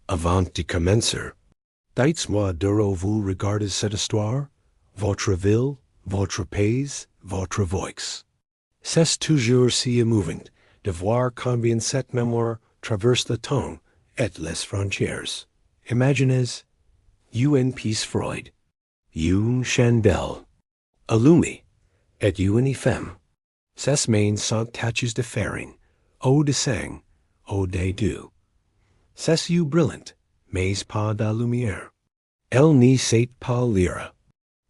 Avant de commencer. Dites-moi d'euro vous regardez cette histoire, votre ville, votre pays, votre voix. C'est toujours si émouvant de voir combien cette mémoire traverse le temps et les frontières. Imaginez, une piece Freud, une chandelle, allumée, et une femme. Ces mains sont taches de farine, eau de sang, eau de dew. C'est you brillant, mais pas de lumière. Elle n'y sait pas lire.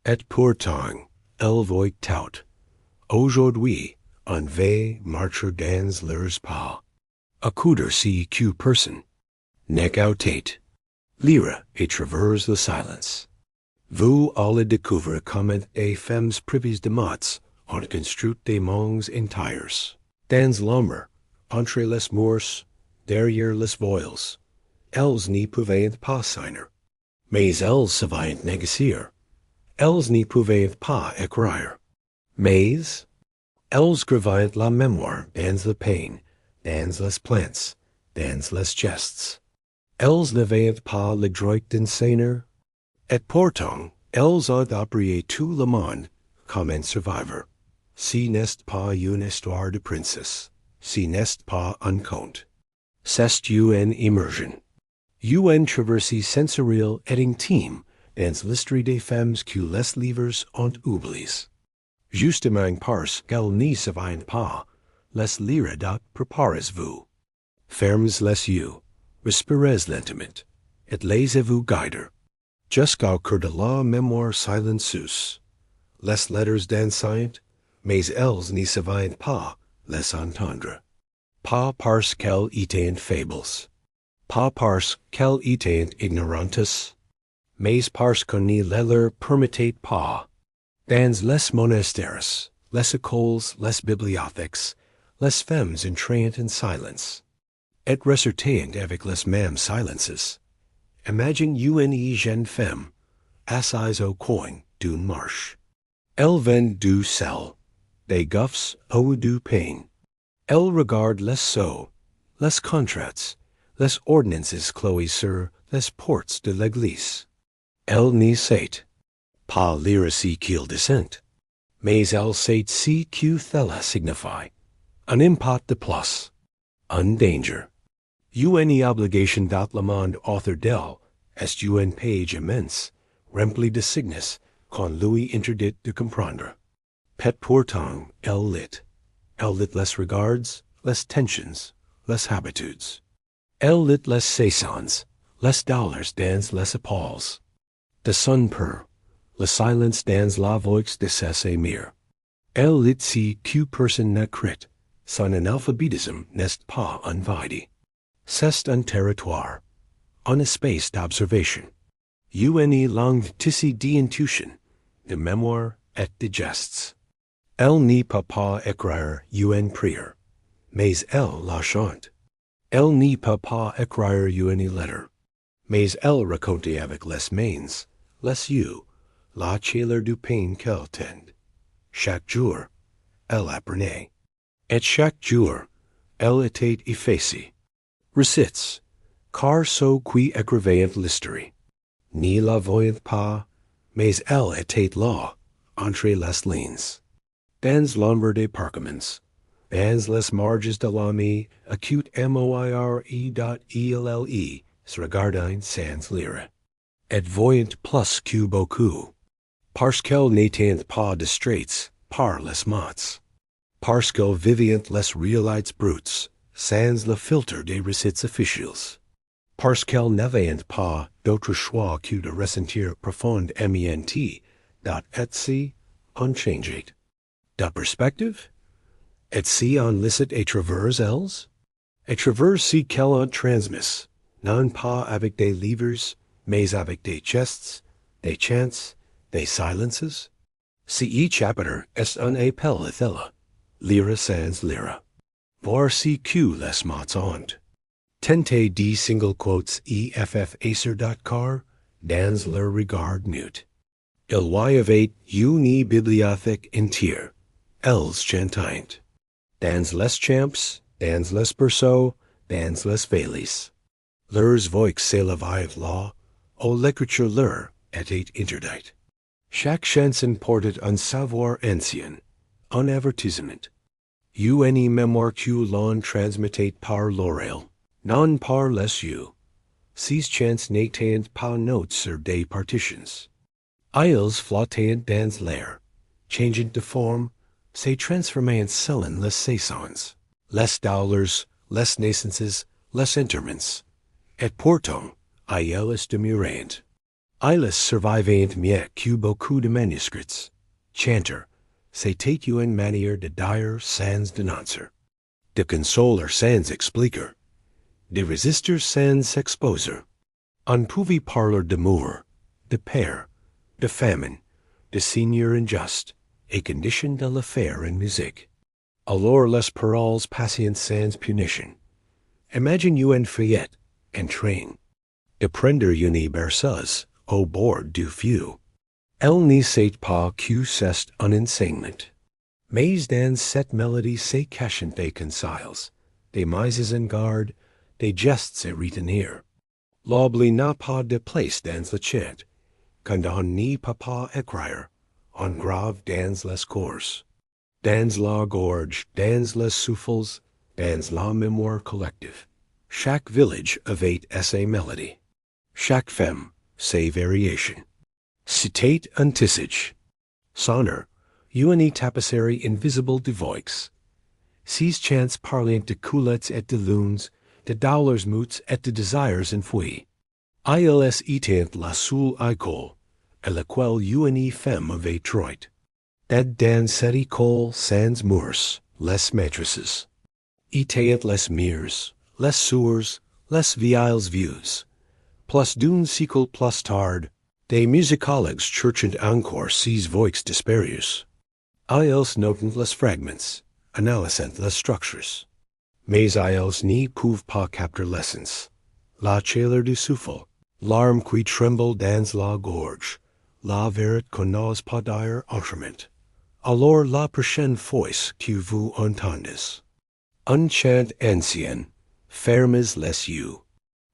Et pourtant, elle voit tout. Aujourd'hui, on va marcher dans leurs pas. Accouder si que personne. Neck out tête. Lire et traverse le silence. Vous allez découvrir comment les femmes privées de mots ont construit des mondes entiers. Dans l'ombre, entre les murs, derrière les voiles, elles n'y pouvaient pas signer. Mais elles savaient négocier. Elles n'y pouvaient pas écrire. Mais elles gravaient la mémoire dans le pain, dans les plantes, dans les gestes. Elles n'avaient pas le droit d'enseigner. Et pourtant, elles ont appris tout le monde comme un survivor. Si n'est pas une histoire de princesse, si n'est pas un conte. C'est une immersion. Une traversée sensorielle et intime dans l'histoire des femmes que les livres ont oubliées. Justement parce qu'elles n'y savaient pas, les lire dat préparez-vous. Fermez les yeux, respirez lentement, et laissez-vous guider. Jusqu'au cœur de la mémoire silencieuse. Les lettres dansent, mais elles n'y savaient pas les entendre. Pas parce qu'elles étaient faibles. Pas parce qu'elles étaient ignorantes, mais parce qu'on ne les leur permettait pas. Dans les monastères, les écoles, les bibliothèques, les femmes entraient en silence. Et ressortaient avec les mêmes silences. Imagine une jeune femme, assise au coin d'une marche. Elle vend du sel, des gouffres ou du pain. Elle regarde les sceaux, les contrats, les ordonnances clouées sur les portes de l'église. Elle n'y sait pas lire ce qu'il descend, mais elle sait ce que cela signifie. Un impact de plus, un danger. Une obligation dat le monde author d'elle est une page immense, remplie de signes qu'on lui interdit de comprendre. Pet pourtant, elle lit. Elle lit les regards, les tensions, les habitudes. Elle lit les saisons, les dollars dans les épaules. De son peur, le silence dans la voix de ses émirs. Elle lit si que personne n'écrit, son analphabétisme n'est pas invité. C'est un territoire, un espace d'observation, une langue tissée d'intuition, de mémoire et de gestes. Elle n'y peut pas écrire une prière, mais elle la chante. Elle n'y peut pas écrire une lettre, mais elle raconte avec les mains, les yeux, la chaleur du pain qu'elle tend. Chaque jour, elle apprenait. Et chaque jour, elle était effacée. Recettes, car ceux qui écrivaient l'histoire, ni la voyaient pas, mais elle était là, entre les lignes. Dans l'ombre des parchemins, dans les marges de l'ami, acute moire.elle se regardant sans lire. Et voyant plus que beaucoup, parce qu'elle n'était pas distraite par les mots, parce qu'elle vivait les réalités brutes, sans le filtre des recettes officielles, parce qu'elle n'avait pas d'autre choix que de ressentir profond MNT, dat et si unchanged. De perspective? Et si on licite et travers elles? Et travers si qu'elle en transmis, non pas avec des livres, mais avec des gestes, des chants, des silences? Si each chapitre est un appel à elle, lire sans lire. Voir si que les mots ont. Tentez d single quotes effaceur.car dans leur regard mute. Il y avait une bibliothèque entière, elles chantant. Dans les champs, dans les berceaux, dans les valleys. Leurs voix c'est la vive law, o l'écriture leur était interdite. Chaque chanson portait un savoir ancien, un avertissement. Une mémoire que l'on transmettait par l'oreille, non par les yeux. Ces chants n'étaient pas notes sur des partitions. Ils flottaient dans l'air, changeant de forme, se transformaient selon les saisons, les douleurs, les naissances, les enterrements. Et pourtant, ils demeurent. Ils survivaient mieux que beaucoup de manuscrits. Chanter, c'était une manière de dire sans dénoncer, de consoler sans expliquer, de résister sans exposer. On pouvait parler d'amour, de père, de famine, de seigneur injuste, et condition de l'affaire en musique. Alors les paroles passaient sans punition. Imagine une fillette en train de prendre une berceuse au bord du feu. Elle ne sait pas que c'est un enseignement. Mais dans cette mélodie se cachent des conseils, des mises en garde, des gestes à retenir. L'oubli n'a pas de place dans le chant, quand on n'y peut pas écrire, on grave dans les cours, dans la gorge, dans les souffles, dans la mémoire collective. Chaque village avait sa mélodie. Chaque femme, ses variations. C'était un tissage. Sonner, une tapisserie invisible de voix. Ces chants parlaient de coulettes et de lunes, de douleurs muttes et de désirs enfouis. Ils étaient la seule école à laquelle une femme avait droit. That dans cette école sans murs, les maîtresses étaient les mères, les sœurs, les vieilles vieuses. Plus d'un siècle plus tard, des musicologues cherchent encore ces voix disparues. Ils notent les fragments, analysent les structures. Mais ils n'y peuvent pas capter l'essence. La chaleur du souffle, l'arme qui tremble dans la gorge, la vérité qu'on n'ose pas dire autrement. Alors la prochaine fois que vous entendez un chant ancien, fermez les yeux.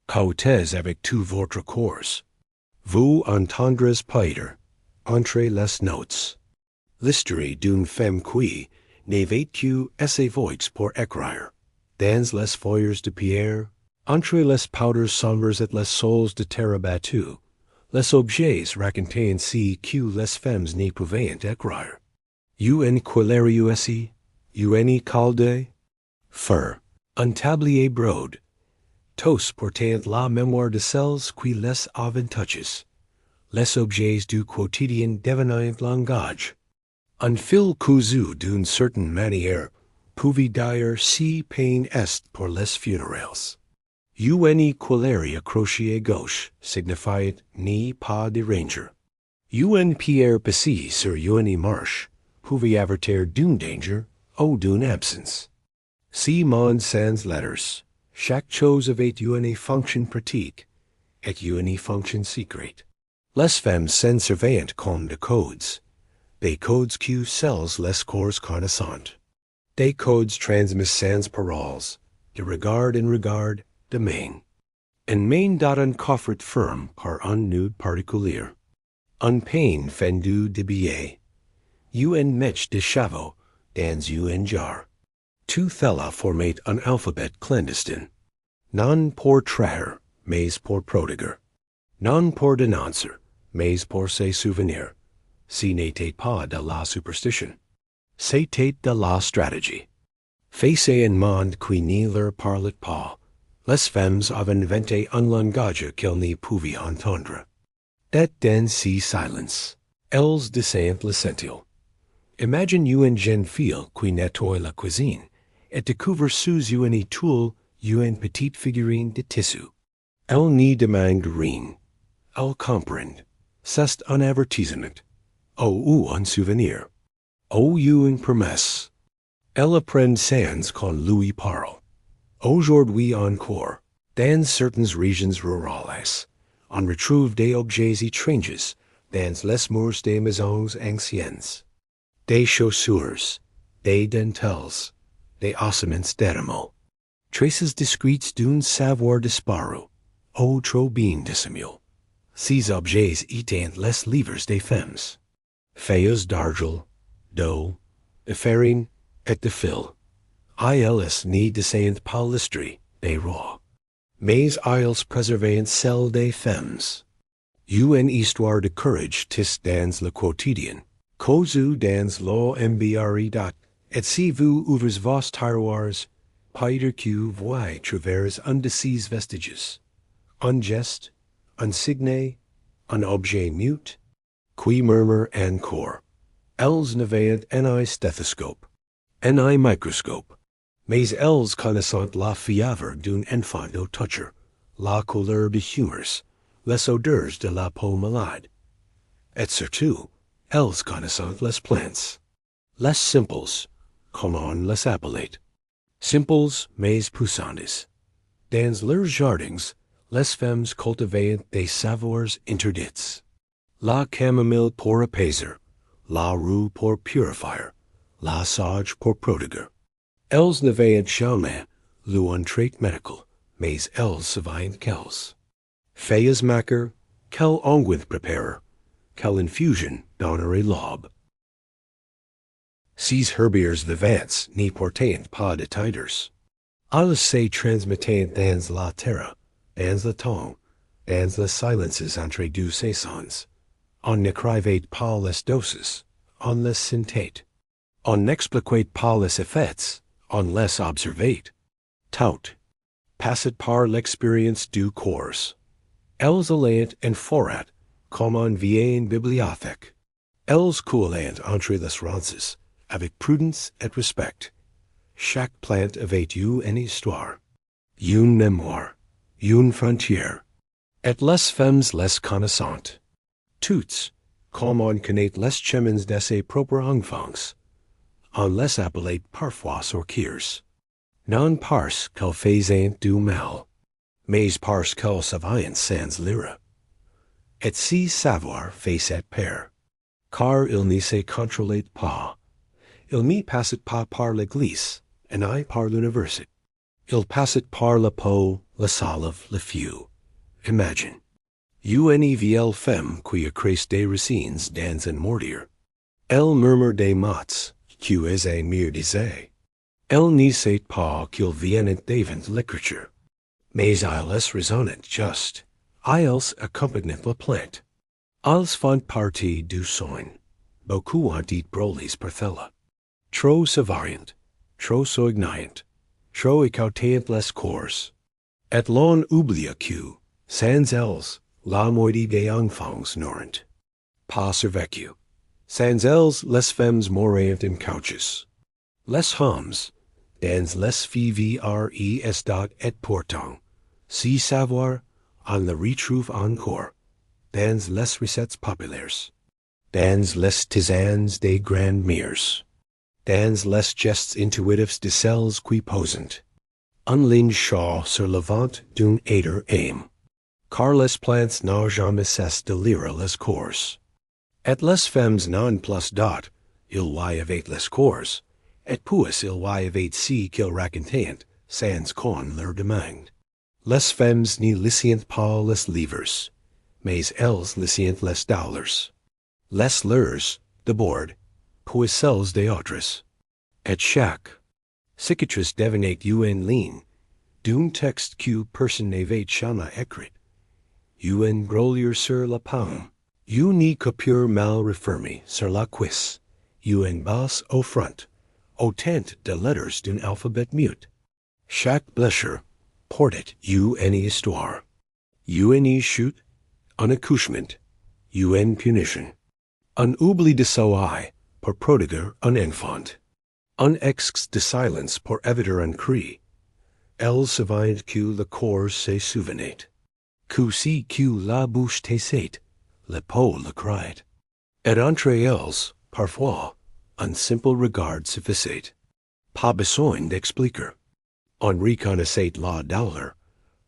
Cautez avec tout votre corps. Vous entendrez peut-être, entre les notes, l'histoire d'une femme qui n'avait que ses voix pour écrire. Dans les feuilles de pierre, entre les powders sombres et les sols de terre battue, les objets racontaient ainsi que les femmes n'y pouvaient écrire. Un couleur aussi, une calde, fur, un tablier broad. Tous portaient la mémoire de celles qui les avaient touchés. Les objets du quotidien devenaient langage. Un fil cousu d'une certaine manière pouvait dire si peine est pour les funérailles. Une couleur accrochée à gauche signifiait ni pas de danger. Une pierre passée sur une marche pouvait avertir d'un danger ou d'une absence. Si monde sans letters, chaque chose avait une fonction pratique et une fonction secrète. Les femmes s'en servaient comme de codes, des codes que seuls les corps connaissent. Des codes transmis sans paroles, de regard en regard, de main. En main dat un coffret ferme par un nude particulier. Un pain fendu de billet. Un mèche de chevaux dans un jar. Tout cela formait un alphabet clandestin. Non pour traire, mais pour prodiguer. Non pour dénoncer, mais pour se souvenir. Ce n'était pas de la superstition. C'était de la stratégie. Face un monde qui ne leur parlait pas, les femmes avaient inventé un langage qu'elles ne pouvaient entendre. Dat dans ces silences, elles disaient l'essentiel. Imagine une jeune fille qui nettoie la cuisine et découvre sous une toile une petite figurine de tissu. Elle n'y demande rien. Elle comprend. C'est un avertissement. Ou un souvenir. Ou une promesse. Elle apprend sans qu'on lui parle. Aujourd'hui encore, dans certaines régions rurales, on retrouve des objets étranges dans les murs des maisons anciennes. Des chaussures, des dentelles, des ossements d'animaux. Traces discrètes d'un savoir disparu, o trop bien dissimule. Ces objets étant les livres des femmes. Feuilles d'argile, d'eau, de farine, et de fil. Ils ni descendent pas l'histoire des rois. Mais ils préservent celle des femmes. Une histoire de courage tis dans le quotidien. Causou dans l'embri dot. Et si vous ouvrez vos tiroirs, Peter que voi travers un de ces vestiges. Un geste, un signe, un objet mute, qui murmure encore. Elles n'avaient un stethoscope, un microscope, mais elles connaissant la fièvre d'un enfant au toucher, la couleur des humeurs, les odeurs de la peau malade. Et surtout, elles connaissant les plantes. Les simples, comment les appeler? Simples mais puissantes. Dans leurs jardins, les femmes cultivaient des savoirs interdits. La camomille pour apaiser, la rue pour purifier, la sage pour prodiguer. Elles n'avaient jamais lu un trait médical, mais elles savaient quels. Feuilles maker, quel onguent préparer, quelle infusion donnerait l'aube. Ces herbiers vivants n'y portaient pas de tiders. Ils se transmettaient dans la terre, dans le temps, dans les silences entre deux saisons. On n'écrivait pas les doses, on les sentait. On n'expliquait pas les effets, on les observait. Tout, passé par l'expérience du cours. Elles allaient en forêt, comme en vieille bibliothèque. Elles coulaient entre les rances, avec prudence et respect. Chaque plante avait eu une histoire, une mémoire, une frontière. Et les femmes les connaissantes. Toutes, comme on connaît les chemins de ses propres enfants. On les appelait parfois sorcières. Non parce qu'elles faisaient du mal, mais parce qu'elles savaient sans lire. Et si savoir faisait peur, car il n'y se contrôlait pas. Il n'y passait pas par l'église, et ni par l'université. Il passait par la peau, la salive, le feu. Imagine. Une vieille femme qui écrase des racines dans un mortier. Elle murmure des mots, qui est un mere disait. Elle n'y sait pas qu'il vienne d'avant l'écriture. Mais ils raisonnent juste. Ils accompagnent la plante. Ils font partie du soin. Beaucoup ont dit brolis per thella. Trop savariant, trop soignant, trop écoutant les cours. Et l'on oublie que, sans elles, la moitié des enfants n'auront pas survécu. Sans elles, les femmes mourraient en couches. Les hommes, dans les vivres et pourtant, si savoir, on le retrouve encore, dans les recettes populaires, dans les tisanes des grandes mères, dans les gestes intuitifs de celles qui posent. Un linge chaud sur le ventre d'un aider aime. Car les plantes n'ont jamais cessé de lire les cours. Et les femmes non plus dot, il y avait les cours, et puis il y avait si qu'ils racontaient, sans qu'on leur demande. Les femmes n'y lisaient pas les livres, mais elles lisaient les dollars. Les leurs, d'abord, puis celles des autres. Et chaque cicatrice devenait une ligne, d'un texte que personne n'avait jamais écrit. Une grolière sur la paume, une coupure mal refermée sur la cuisse, une basse au front, autant de lettres d'un alphabet mute. Chaque blessure portait une histoire, une chute, un accouchement, une punition, un oubli de sommeil pour prodiguer un enfant, un ex de silence pour éviter un cri. Elles savaient que le corps se souvenait. Que si que la bouche taisait, le peau le cried. Et entre elles, parfois, un simple regard suffisait. Pas besoin d'expliquer. On reconnaissait la douleur,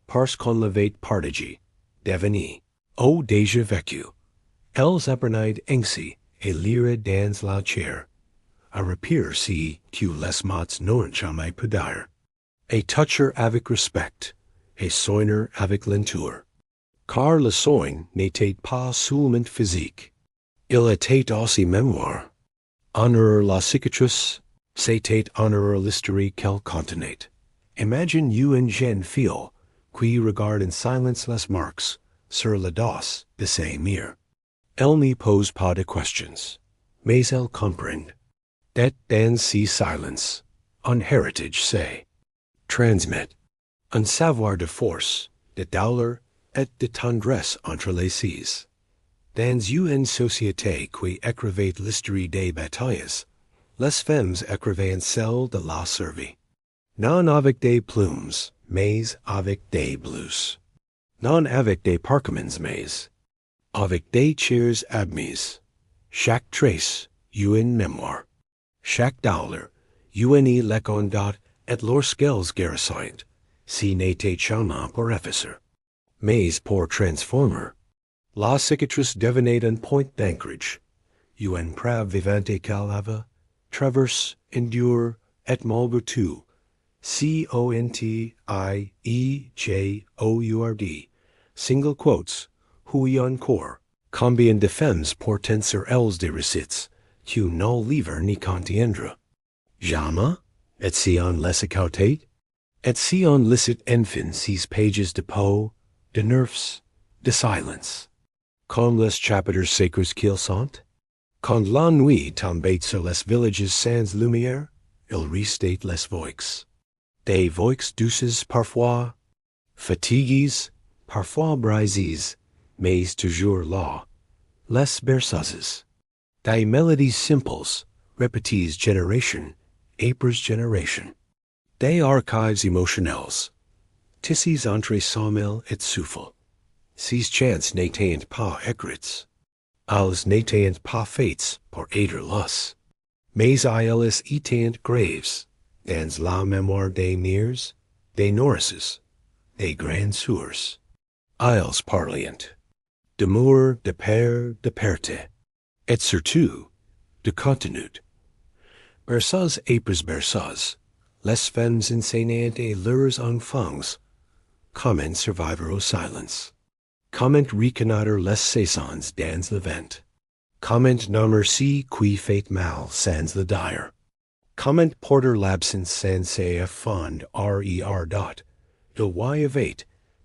parce qu'on l'avait partagé, devenu, ou déjà vécu. Elles apprenaient ainsi à lire dans la chair, à repair si que les mots n'ont jamais pu dire, à toucher avec respect, et soigner avec lenteur. Car le soin n'était pas seulement physique. Il était aussi mémoire. Honor la cicatrice, c'était honor l'histoire qu'elle contenait. Imagine you une jeune fille qui regarde in silence les marques sur le dos de ses murs. Elle n'y pose pas de questions, mais elle comprend. That dans ce silence, un héritage se transmet, un savoir de force, de douleur et de tendresse entre les six. Dans une société qui écrivait l'histoire des batailles, les femmes écrivaient celle de la survie. Non avec des plumes, mais avec des blouses. Non avec des parchemins, mais avec des chairs admises. Chaque trace, une mémoire. Chaque douleur, une lecondat et lorsqu'elles guérissent, si n'était jamais pour effacer, mais pour transformer. La cicatrice devenait un point d'ancrage. Une preuve vivante qu'elle avait, traverse, endure, et malgré tout, CONTIEJOURD, single quotes, hui encore, combien de femmes portent sur elles des récits, que no livre n'y contiendra. Jamais, et si on les écoutait, et si on licite enfin ces pages de peau, de nerfs, de silence. Quand les chapitres sacres qu'ils sont, quand la nuit tombait sur les villages sans lumière, il restait les voix. Des voix douces parfois, fatiguées, parfois brisées, mais toujours là, les berceuses. Des mélodies simples, répétées génération après génération. Des archives émotionnels, tissés entre sommeil et souffle. Ces chants n'étaient pas écrits. Elles n'étaient pas faites pour aider l'os. Mais elles étaient graves dans la mémoire des mères, des nourrices, des grandes sœurs. Elles parlaient d'amour, de père, de perte, et surtout de contenu. Berceuse après berceuse, les femmes enseignaient et leurs enfants comment survivre au silence. Comment reconnaître les saisons dans le vent. Comment nommer ce qui fait mal sans le dire. Comment porter l'absence sans se fond RER. Il y avait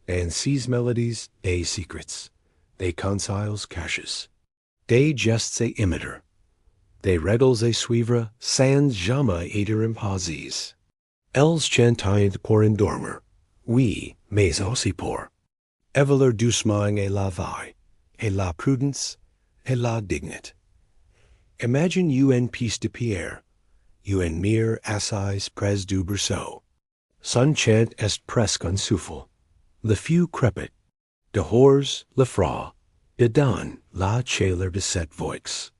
dans ces mélodies des secrets, des conseils cachés, des gestes à imiter, des règles à suivre sans jamais être imposées. Elles chantaient pour endormir, oui, mais aussi pour évaluer doucement et la vie, et la prudence, et la dignité. Imagine une piece de pierre, une mire assise près du berceau. Son chant est presque un souffle. Le feu crépite. Dehors, le froid. Dedans, la chaleur de cette voix.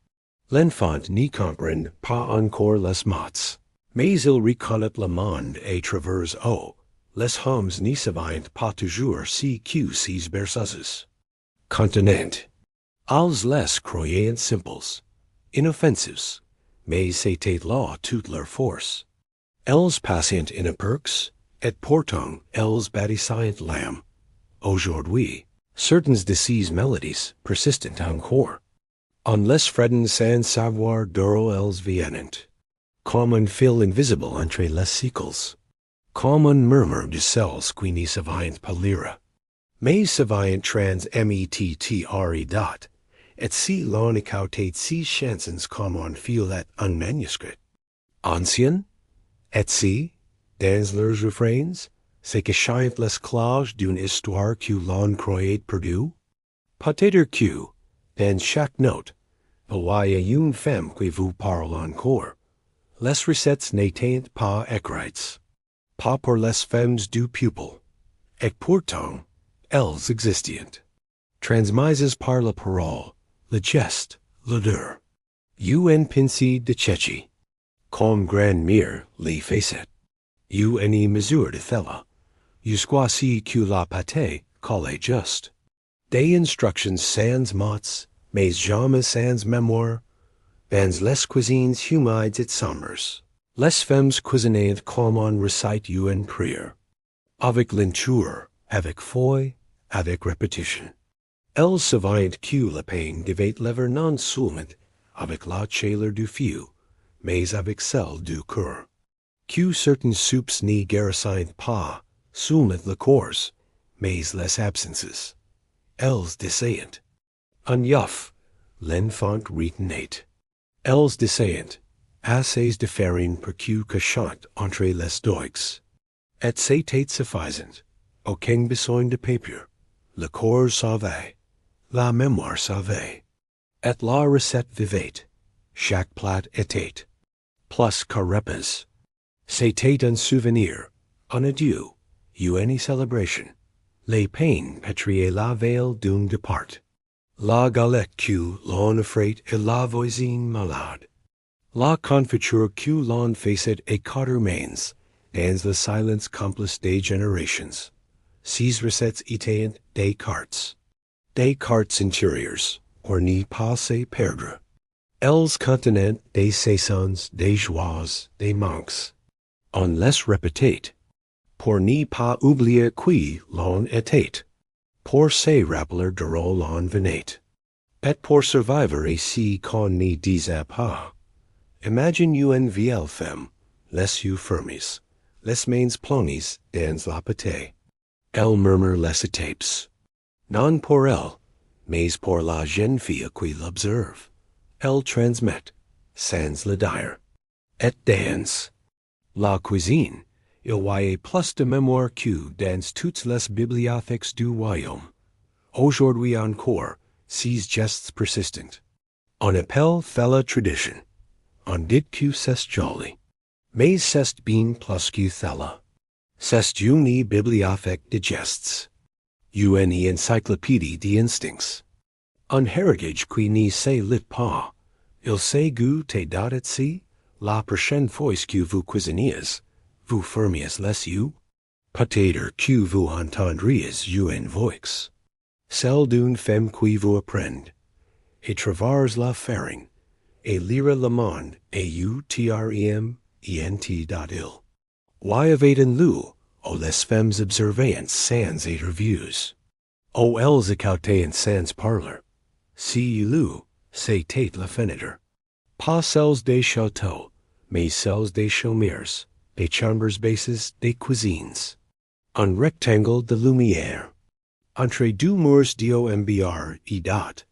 L'enfant n'y comprend pas encore les mots, mais il reconnaît le monde à travers eux. Les hommes n'y savent pas toujours ce que ces berceuses contenaient. Elles les croyaient simples, inoffensives, mais c'était là toute leur force. Elles passaient inaperçues, et pourtant elles bâtissaient l'âme. Aujourd'hui, certaines de ces mélodies persistent encore. On les freine sans savoir d'où elles viennent, comme un fil invisible entre les cycles. Comme un murmure de celles qui n'y savent pas lire, mais savent transmettre. Et si l'on écoutait ces chansons comme on filet un manuscrit, ancien, et si, dans leurs refrains, c'est que chantent les cloches d'une histoire que l'on croyait perdue, peut-être que, dans chaque note, il y a une femme qui vous parle encore. Les recettes n'étaient pas écrites. Pas pour les femmes du peuple, et pourtant, elles existent. Transmises par la parole, le geste, l'odeur. Une pincée de Tchétchi, comme grand-mère les faisait. Une mesure de fella, jusqu'à ce que la pâté colle juste. Des instructions sans mots, mais jamais sans mémoire, dans les cuisines humides et sombres. Les femmes cuisinaient comme on récite une prière, avec lenteur avec foi, avec repetition. Els savient que la peine devait lever non seulement avec la chaleur du feu, mais avec celle du cœur. Que certaines soupes n'y guérissent pas seulement le corps, mais les absences. Els descendent. En youf, l'enfant retenait. Els descendent, assez de farine pour que cachant entre les doigts. Et c'était suffisant. Aucun besoin de papier. Le corps savait. La mémoire savait. Et la recette vivait. Chaque plat était. Plus carepes. C'était un souvenir, un adieu, une célébration. Les pains pétrier la veille d'un départ. La galette que l'on offrait et la voisine malade. La confiture que l'on faisait et quatre mains, dans le silence complice des générations. Ces recettes étaient des cartes. Des cartes intérieures, pour n'y pas se perdre. Elles contenaient des saisons, des joies, des manques. On les répétait, pour n'y pas oublier qui l'on était, pour se rappeler d'où l'on venait, et pour survivre ici qu'on n'y disait pas. Imagine une vieille femme, les yeux fermés, les mains plonies dans la pâté. Elle murmure les étapes. Non pour elle, mais pour la jeune fille qui l'observe. Elle transmet, sans le dire, et dans la cuisine, il y a plus de mémoire que dans toutes les bibliothèques du royaume. Aujourd'hui encore, ces gestes persistent. On appelle la tradition. On dit que c'est joli. Mais c'est bien plus que cela. C'est une bibliothèque de gestes. Une encyclopédie d'instincts. Un héritage qui n'y se lit pas. Il se goûte et si, la prochaine fois que vous cuisiniez, vous fermiez les yeux. Peut-être que vous entendriez une voix. Celle d'une femme qui vous apprend. Et traverse la farine. Et lire le monde et utrement.il. Y avait en lieu, o les femmes observaient sans interviews. O elles écoutaient sans parler. Si lieu, c'était la fenêtre. Pas celles des châteaux, mais celles des chaumières, des chambres basses, des cuisines. Un rectangle de lumière. Entre deux murs d'OMBR et dot,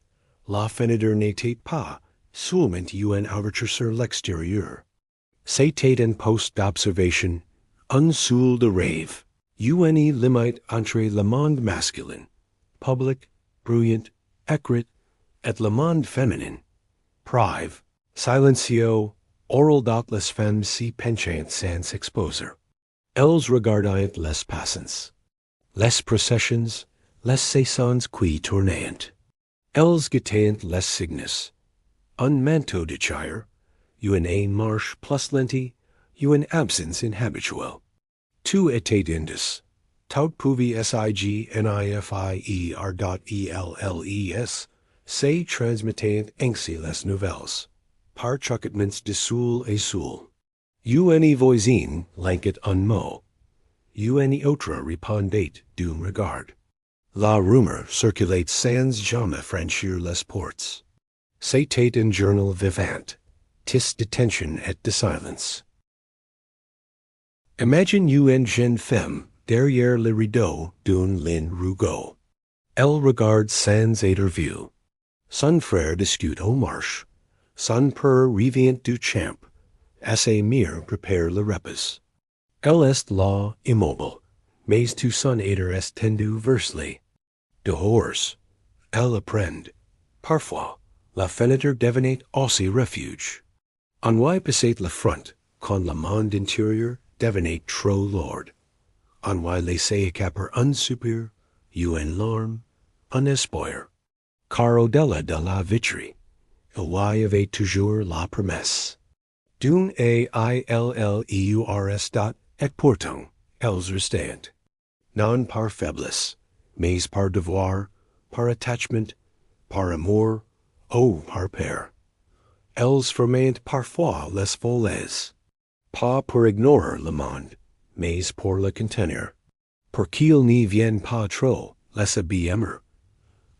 la fenêtre n'était pas seulement une ouverture sur l'extérieur. C'était un poste d'observation, un seul de rêve, une limite entre le monde masculin, public, brillant, écrit, et le monde féminin, prive, silencieux, oral dont les femmes s'y penchaient sans exposer. Elles regardaient les passants, les processions, les saisons qui tournaient. Elles guettaient les signes. Un manteau de chair, une marche plus lente, une absence inhabituelle. Tout était indus. Tout pouvait signifier.elles, se transmittait ainsi les nouvelles, par chuchotements de soul et soul. Une voisine languait un mot. Une autre répondait d'un regard. La rumeur circulait sans jamais franchir les portes. C'était un journal vivant, tis de tension et de silence. Imagine une jeune femme derrière le rideau d'un lin rougeau. Elle regarde sans interview. Son frère discute au marche. Son père revient du champ. Assez mire prépare le repas. Elle est là immobile, mais tout son être est tendu versely. Dehors, elle apprend. Parfois, la fenêtre devenait aussi refuge. On y passait la front, quand le monde intérieur devenait trop lourd. On y laissait échapper un soupir, une larme, un espoir. Car au-delà de la vitrine, il y avait toujours la promesse. D'une AILLEURS dot et pourtant, elles restaient. Non par faiblesse, mais par devoir, par attachement, par amour, ou par peur. Elles formaient parfois les folles. Pas pour ignorer le monde, mais pour le contenir. pour qu'il n'y vienne pas trop, laisse bien.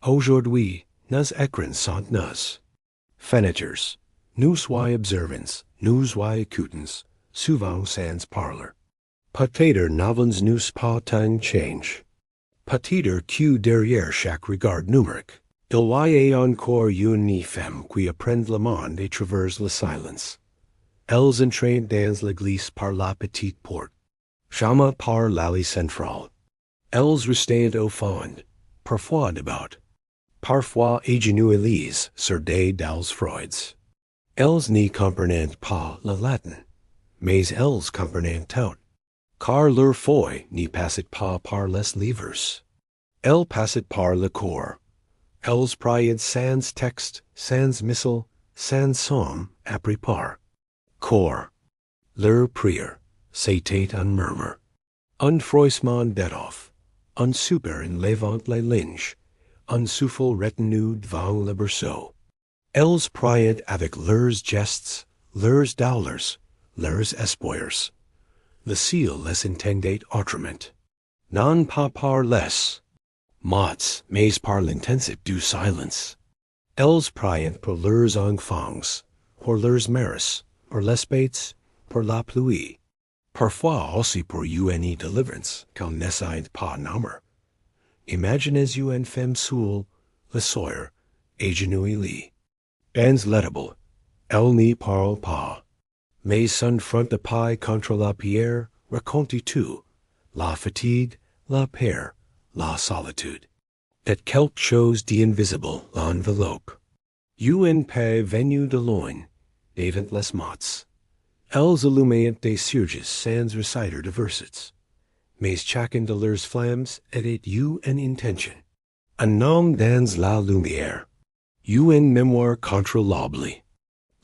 Aujourd'hui, nous écrins sont nous. Fenêtres, nous soyons observants, nous soyons écoutants, souvent sans parler. Peut-être n'avons nous pas tant change. Peut-être que derrière chaque regard numérique, il y a encore une femme qui apprend le monde et traverse le silence. Elles entraînent dans l'église par la petite porte, jamais par l'allée centrale. Elles restent au fond, parfois debout, parfois agenouillées sur des dalles froides. Elles n'y comprennent pas le latin, mais elles comprennent tout, car leur foi n'y passe pas par les livres. Elle passe par le corps. Elles prient sans texte, sans missal, sans somme appris par corps. Leur prière, c'était un murmure, un froissement d'étoffe, un soupir en levant les linges, un souffle retenu devant le berceau. Elles prient avec leurs gestes, leurs douleurs, leurs espoirs. Le ciel les entendait autrement. Non pas par les mots, mais par l'intensité du silence. Elles prient pour leurs enfants, pour leurs mères, pour les bêtes, pour la pluie. Parfois aussi pour une délivrance qu'elles n'essayent pas nommer. Imaginez une femme seule, le soir, agenouillée. Dans l'étable, elle n'y parle pas, mais son front de paille contre la pierre raconte tout, la fatigue, la peur, la solitude. That quelque chose d'invisible l'enveloppe. Une paix venue de loin, devant les mots. Elles illuminent des surges sans reciter de versets. Mais chacun de leurs flammes était une intention. Un nom dans la lumière. Une mémoire contrôlable.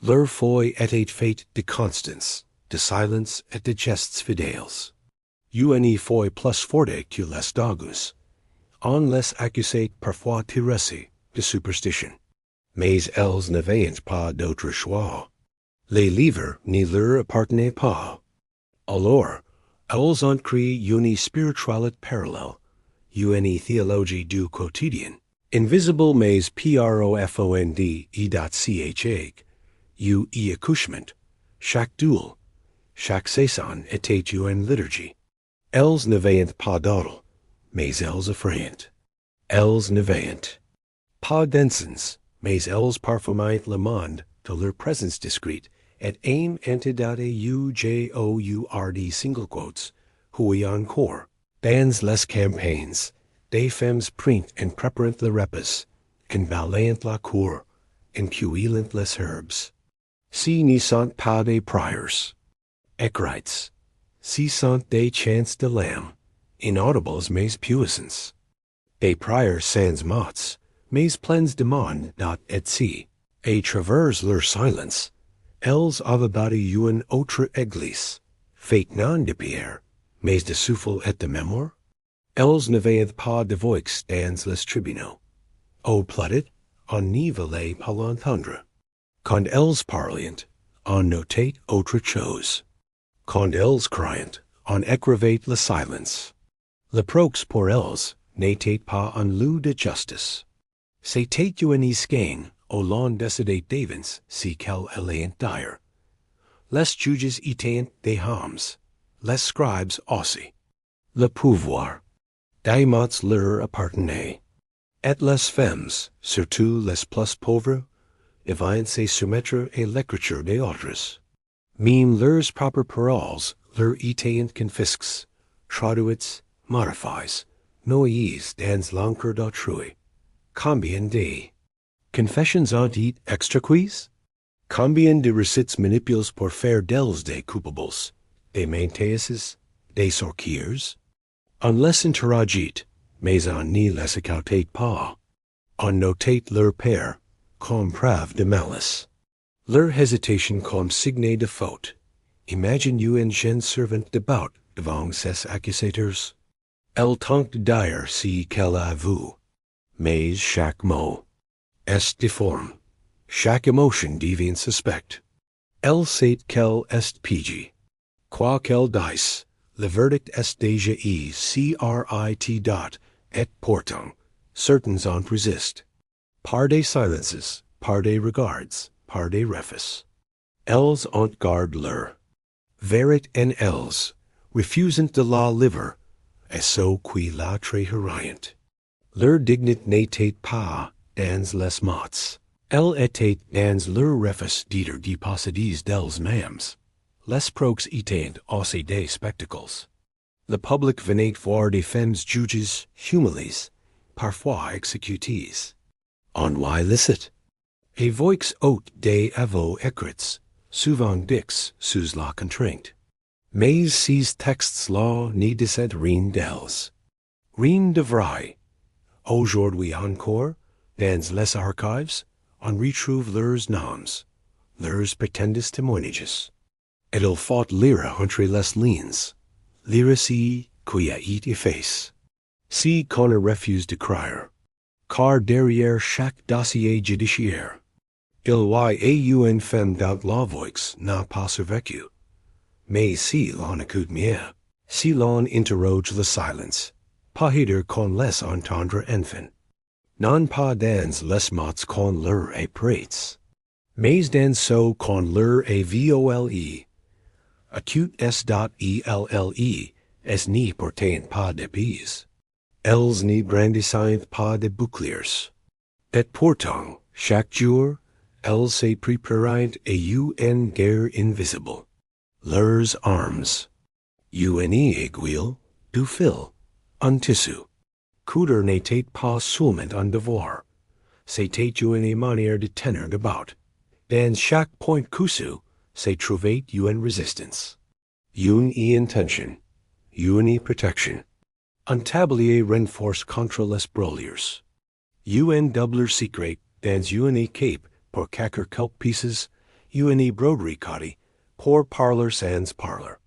Leur foi était faite de constance, de silence et de gestes fidèles. Une foi plus forte que les dogus. On les accusait parfois tirés de superstition. Mais elles n'avaient pas d'autre choix. Les livres ne leur appartenaient pas. Alors, elles ont créé une spiritualité parallèle, une théologie du quotidien, invisible mais profond, y accouchement, chaque duel, chaque saison était une liturgie. Elles n'avaient pas d'autre, mais elles offraient. Elles n'avaient pas d'encens, mais elles parfumaient le monde de leur présence discrète, et aim entidade ujourd single quotes, hui encore, dans les campagnes, des femmes print en préparant le repas, convalant la cour, en cueillant les herbes. Si n'y sont pas des prières, écrites, si sont des chants de l'âme, inaudibles mais puissants. Des prières sans mots, mais pleines de monde dot et si, et traverse leur silence. Elles avaient bâti une autre église, faite non de pierre, mais de souffle et de mémoire. Elles n'avaient pas de voix dans les tribunaux. Au plaudit, on n'y voulait pas l'entendre. Quand elles parlaient, on notait autre chose. Quand elles criaient, on écrivait le silence. Le prox pour elles n'était pas un lieu de justice. C'était une skein au long décidé d'avance si qu'elle allait dire. Les juges étaient des hommes, les scribes aussi. Le pouvoir, des mots leur appartenait. Et les femmes, surtout les plus pauvres, avaient se soumettre à l'écriture des autres. Même leurs propres paroles leur étaient confisques, traduites, modifiées, noyées dans l'encre d'autrui. Combien de confessions ont-ils extraquées? Combien de recettes manipules pour faire d'elles des coupables, des menteisses, des sorciers? On les interrogit, mais on n'y les écoutait pas. On notait leur peur comme preuve de malice. Leur hésitation comme signe de faute. Imagine une jeune servante debout devant ses accusateurs. Elle tente de dire ce qu'elle a vu. Mais chaque mot est difforme, chaque émotion devient suspecte. Elle sait qu'elle est pigée. Quoi qu'elle dise, Le verdict est déjà écrit dot, et pourtant, certains en persist. Par des silences, par des regards, par des refus. Elles ont garde leur. Verit en elles, refusant de la liver, et so qui la trahirient. Leur dignit n'était pas dans les mots. Elle était dans leur refus d'être dépossédés d'elles mêmes. Les proques étaient aussi des spectacles. Le public venait voir des femmes juges, humiliées, parfois exécutées. En why licite? Et voix haute des aveux écrits, souvent dits sous la contrainte. Mais ces textes-là ne disent rien d'elles. Rien de vrai. Aujourd'hui encore, dans les archives, on retrouve leurs noms, leurs prétendus témoignages. Et il faut lire entre les lignes. Lire si qui a été effacé. Si qu'on refuse de croire. Car derrière chaque dossier judiciaire, il y a une femme dont la voix n'a pas survécu. Mais si l'on écoute mieux, si l'on interroge le silence, pas aider qu'on laisse entendre enfin. Non pas dans les mots qu'on leur est prêts, mais dans ce qu'on leur est vole. Acute s.elle, es ni portent pas de pis. Elles ni brandissent pas de boucliers. Et pourtant, chaque jour, elles se préparent à une guerre invisible. Leurs armes. Une aiguille, du fil, un tissu. Coudre n'était pas seulement un devoir. C'était une manière de tenir debout. Dans chaque point cousu, se trouvait une résistance. Une intention. Une protection. Un tablier renforce contre les brûlures. Un double secret dans une cape pour quelques pieces, une broderie cotty pour parlor sans parlor.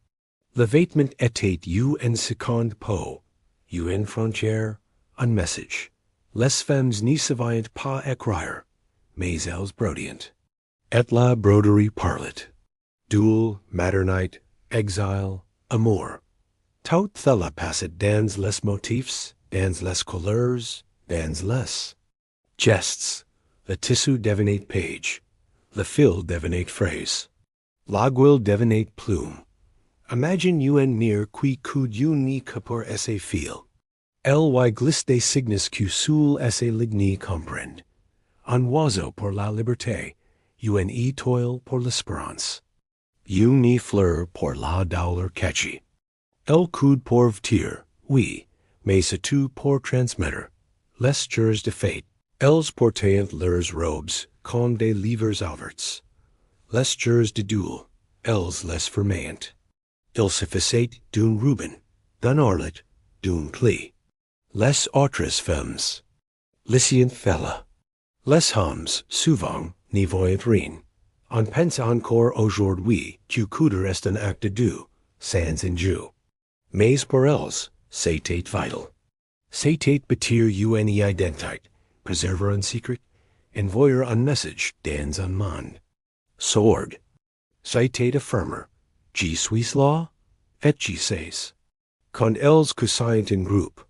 Le vêtement était une seconde peau, une frontière, un message. Les femmes n'y savaient pas écrire, mais elles brodient. Et la broderie parlait. Duel, maternité, exil, amour. Tout cela passait dans les motifs, dans les couleurs, dans les gestes. Le tissu devenait page. Le fil devenait phrase. L'aiguille devenait plume. Imagine une mire qui coud une que pour esse fil. Elle y glisse des signes que seul esse ligny comprend. Un oiseau pour la liberté, une étoile pour l'espérance. Une fleur pour la douleur catchy. Elle coud pour vtir, oui, mais c'est tout pour transmettre. Les jours de fête, elles portaient leurs robes comme des livres ouverts. Les jours de duel, elles les fermaient. Il suffisait d'un ruban, d'un orlet, d'un pli. Les autres femmes. Lycient fella. Les hommes, souvent, n'y voient rien. On pense encore aujourd'hui que coudre est un acte doux, sans enjeu. Mais pour elles, c'était vital. C'était bâtir une identité, préserver un secret, envoyer un message dans un monde. Sword. C'était affirmer, j'y suis là, et j'y sais. Quand elles cousaient en groupe,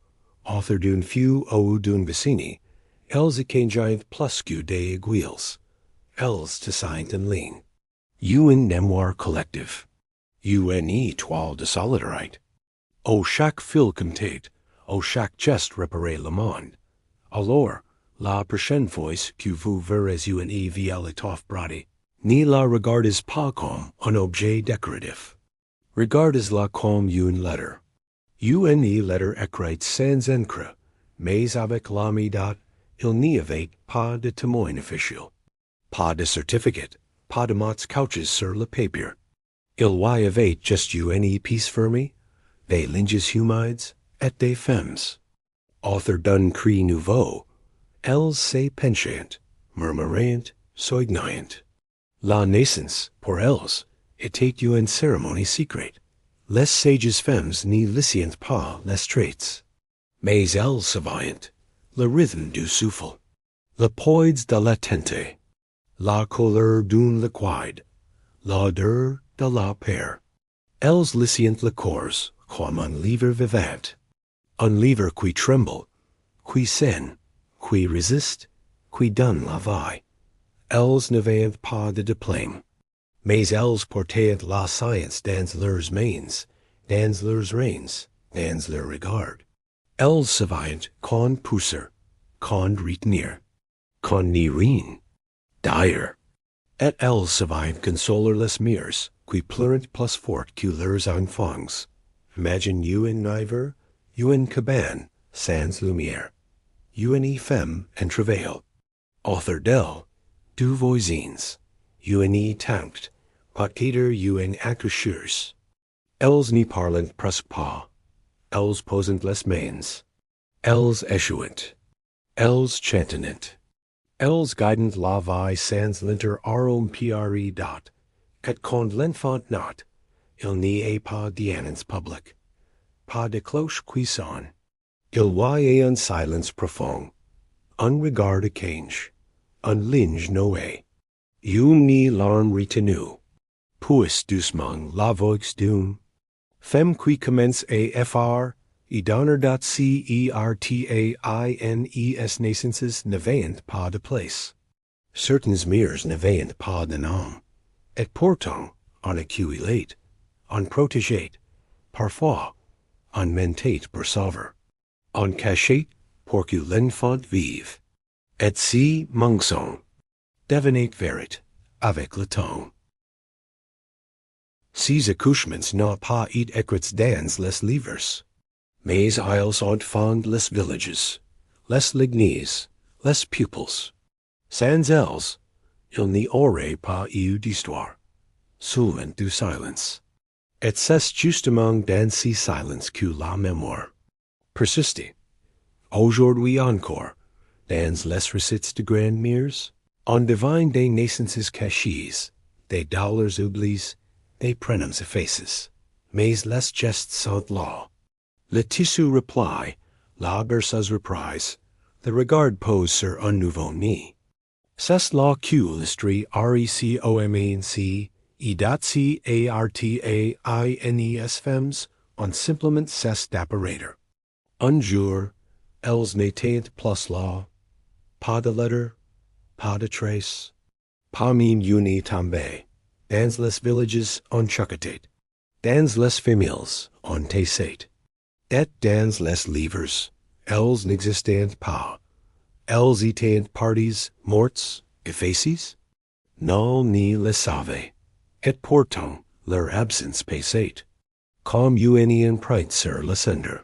author d'une feu ou d'une vicini, elles échangeaient plus que des aiguilles. Elles tissaient en ligne. Une mémoire collective. Une étoile de solidarité. Au chaque fil comptait, au chaque geste réparait le monde. Alors, la prochaine fois que vous verrez une violettof brodée, ne la regardez pas comme un objet décoratif. Regardez-la comme une lettre. Une lettre écrite sans encre, mais avec l'ami dot, il n'y avait pas de témoin officiel. Pas de certificat, pas de mots couches sur le papier. Il y avait juste une piece fermée, des linges humides, et des femmes. Author d'un cri nouveau, elles se penchaient, murmurant, soignant. La naissance, pour elles, était une cérémonie secrète. Les sages femmes n'y lissiant pas les traits. Mais elles savaient le rythme du souffle, le poids de la tente, la couleur d'un liquide, l'odeur de la paire. Elles lissiant le corps, quam unlever vivant. Unlever qui tremble, qui sen, qui resist, qui dun lavai. Els neveant pas de deplame. Mais els porteant la science dans leurs mains, dans leurs reins, dans leur regard. Els saviant con pousser, con retenir, con ni rien, dire. Et els saviant consoler les mires, qui pleurent plus fort que leurs enfants. Imagine you in niver, you in cabane, sans lumière. You in femmes and travail. Author del, du voisins. You in tankt, pot cater you in accoucheurs. Els ni parlant presque pas. Els posant les mains. Els echuant. Els chantinant. Els guidant la vie sans linter arom pri dot. Cat con l'enfant not. Il n'y a pas d'annonce public. Pas de cloche cuisson. Il y a un silence profond. Un regard échange. Un linge noé. Eum ni larme retenu. Puis doucement la voix d'une. Femme qui commence à fr. Et donner.certaines naissances n'avaient pas de place. Certains mires n'avaient pas de nom. Et pourtant, on accumulait, on protégeait, parfois, on mentait pour sauver. On cachait pour que l'enfant vive. Et si mensonge devenait vérité avec le temps. Ces accouchements n'ont pas été écrits dans les livres. Mais ils ont fond les villages, les lignées, les pupils. Sans elles, il n'y aurait pas eu d'histoire, seulement du silence. Et c'est justement dans ce silence que la mémoire persiste. Aujourd'hui encore, dans les récits de grands-mères, on devine des naissances cachées, des douleurs oubliées, des prénoms effacés. Mais les gestes sont là. Le tissu replie, la berceuse reprise, the regard pose sur un nouveau nid. C'est la que l'histoire recommence, et datsi artaines femmes, on simplement cesse d'apparaître. Un jour, elles n'étaient plus là, pas de lettre, pas de trace, pas même une tombée. Dans les villages on chucketait, dans les familles on tassait. Et dans les livres, elles n'existaient pas. Elles étaient parties mortes, effacées. Nul ne les savait. Et pourtant, leur absence passait. Comme une empreinte sur le cinder.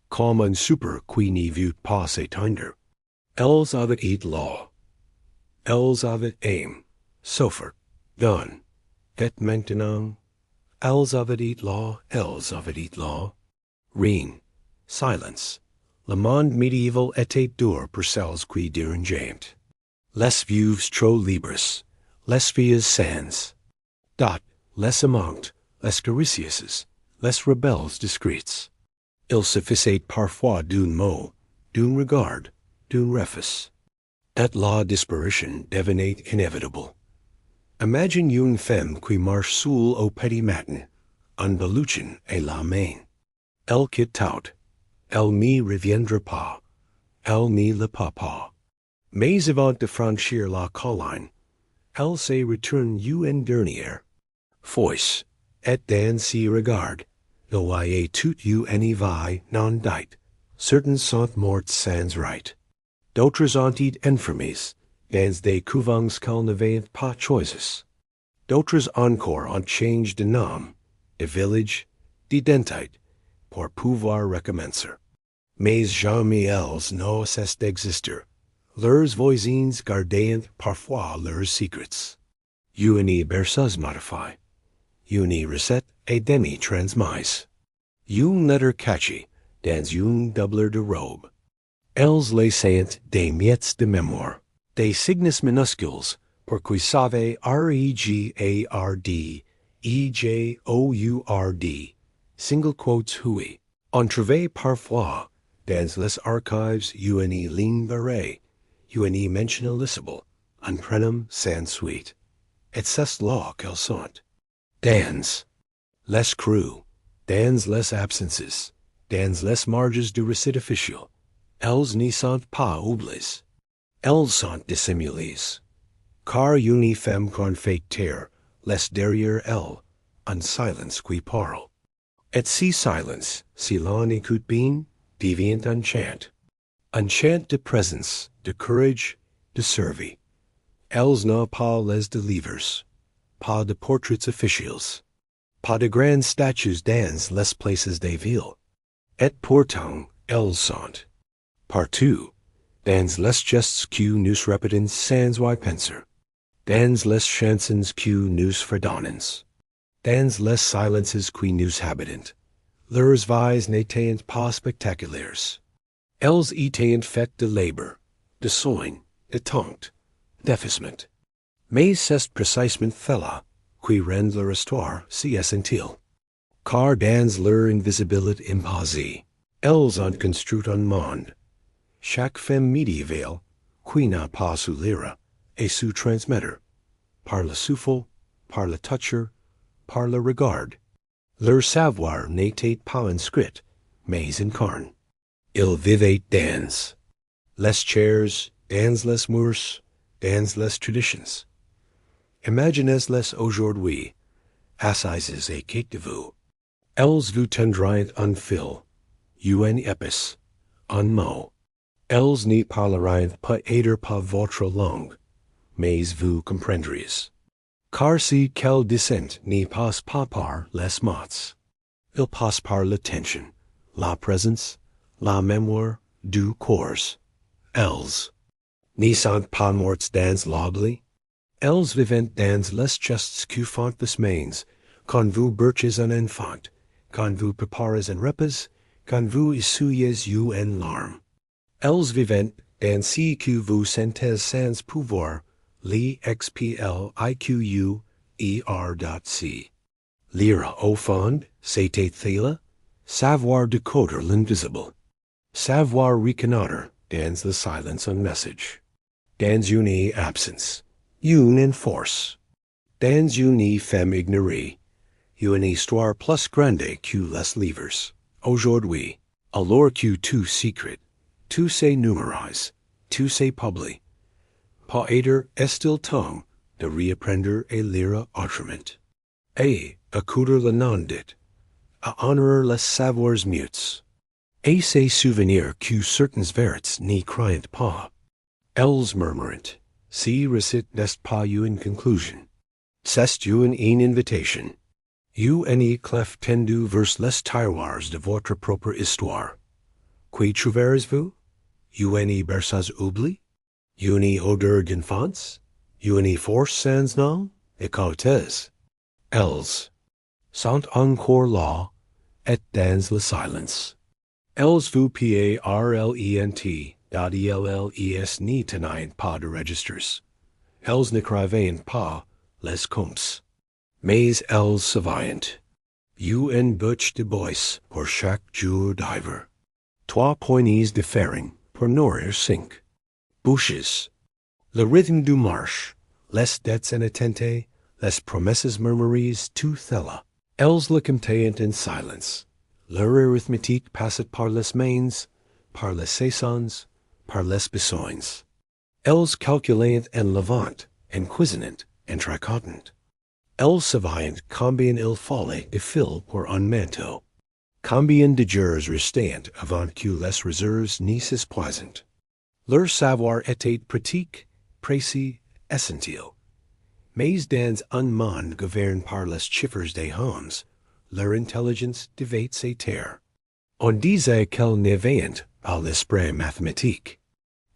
Comme un super qui n'y veut pas s'éteindre. Elles avaient été là. Elles avaient aimé, souffert, done. Et maintenant, elles avaient été là, elles avaient été là. Rien, silence. Le monde médiéval était dur pour celles qui dérangeaient. Les veuves trop libres, les filles sans. Les amantes, les caricieuses, les rebelles discrètes. Il suffisait parfois d'un mot, d'un regard, d'un refus. Et la disparition devenait inévitable. Imagine une femme qui marche seule au petit matin, un baluchin et la main. Elle quitte tout. Elle n'y reviendra pas. Elle n'y le pas pas. Mais avant de franchir la colline, elle se retourne une dernière fois, et dans ce regard, il y a toute une vie non dite. Certains sont morts sans right. D'autres ont été enfermés dans des couvents qu'elles n'avaient pas choisis. D'autres encore ont changé de nom, de village, d'identité, pour pouvoir recommencer. Mais jamais elles n'ont cessé d'exister. Leurs voisins gardaient parfois leurs secrets. Une berceuse modifiée. Une recette et demi transmise. Une lettre cachée dans une doublure de robe. Elles laissaient des miettes de mémoire, des signes minuscules pour qu'ils savaient regard, ejourd, single quotes hui. On trouvait parfois, dans les archives, une ligne barrée, une mention lisible, un prénom sans suite. Et c'est là qu'elles sont. Dans les crews, Dans les absences, dans les marges du récit officiel, elles ne sont pas oubliées. Elles sont dissimulées. Car une femme qu'on fait taire, laisse derrière elle un silence qui parle. Et si silence, si l'on écoute bien, devient un chant. Un chant de présence, de courage, de survie. Elles n'ont pas les de livres, pas de portraits officiels, pas de grandes statues dans les places des villes. Et pourtant, elles sont partout, dans les gestes que nous répétons sans y penser, dans les chansons que nous fredonnons, dans les silences que nous habitons. Leurs vies n'étaient pas spectaculaires. Elles étaient faites de labeur, de soin, de temps, d'effacement. Mais c'est précisément cela qui rend leur histoire si essentielle. Car dans leur invisibilité imposée, elles ont construit un monde. Chaque femme médiévale, qui n'a pas su lire et su transmettre, par le souffle, par le toucher, par le regard. Leur savoir n'était pas inscrit, mais incarné. Ils vivaient dans les chairs, dans les murs, dans les traditions. Imaginez-les aujourd'hui, assises et quête de vous. Elles vous tendront un fil, une épice, un mot. Elles n'y parleront peut-être pas votre langue, mais vous comprendriez. Car si quelle descente n'y passe pas par les mots, il passe par l'attention, la présence, la mémoire du corps. Elles n'y sont pas mortes dans l'oubli. Elles vivent dans les gestes que font les mains, quand vous berchez un enfant, quand vous préparez un repas, quand vous essuyez une larme. Elles vivent dans ce que vous sentez sans pouvoir l'expliquer. Lire au fond, c'était cela, savoir décoder l'invisible, savoir reconnaître dans le silence un message, dans une absence, une force, dans une femme ignorée, une histoire plus grande que les livres. Aujourd'hui, alors que tout secret, tout c'est numérisé, tout c'est publié, peut-être est-il temps de réapprendre à lire autrement, et à coudre le non dit, à honorer les savoirs muets, et ces souvenirs que certaines vérités n'y croient pas. Elles murmurent, si récit n'est pas une conclusion, c'est une invitation. Une clef tendue vers les tiroirs de votre propre histoire. Qui trouverez-vous? Une berceuse oubli? Une odeur d'enfance? Une force sans nom? Écoutez. Elles sont encore là, et dans le silence. Elles vous parlent d'elles n'y tenaient pas de registres. Elles n'écrivaient pas les comptes. Mais elles savaient. Une bouche de bois pour chaque jour d'hiver. 3 poignées de farine pour nourrir 5 bouches. Le rythme du marche, les dettes inattentes, les promesses murmurées, tout cela. Elles le comptaient en silence. Leur arithmétique passait par les mains, par les saisons, par les besoins. Elles calculaient en levant, en cuisinant, en tricotant. Elles savaient combien il fallait de fil pour un manteau, combien de jours restaient avant que les réserves n'y s'épuisent. Leur savoir était pratique, précis, essentiel. Mais dans un monde gouverné par les chiffres des hommes, leur intelligence devait se taire. On disait qu'elles n'avaient pas l'esprit mathématique.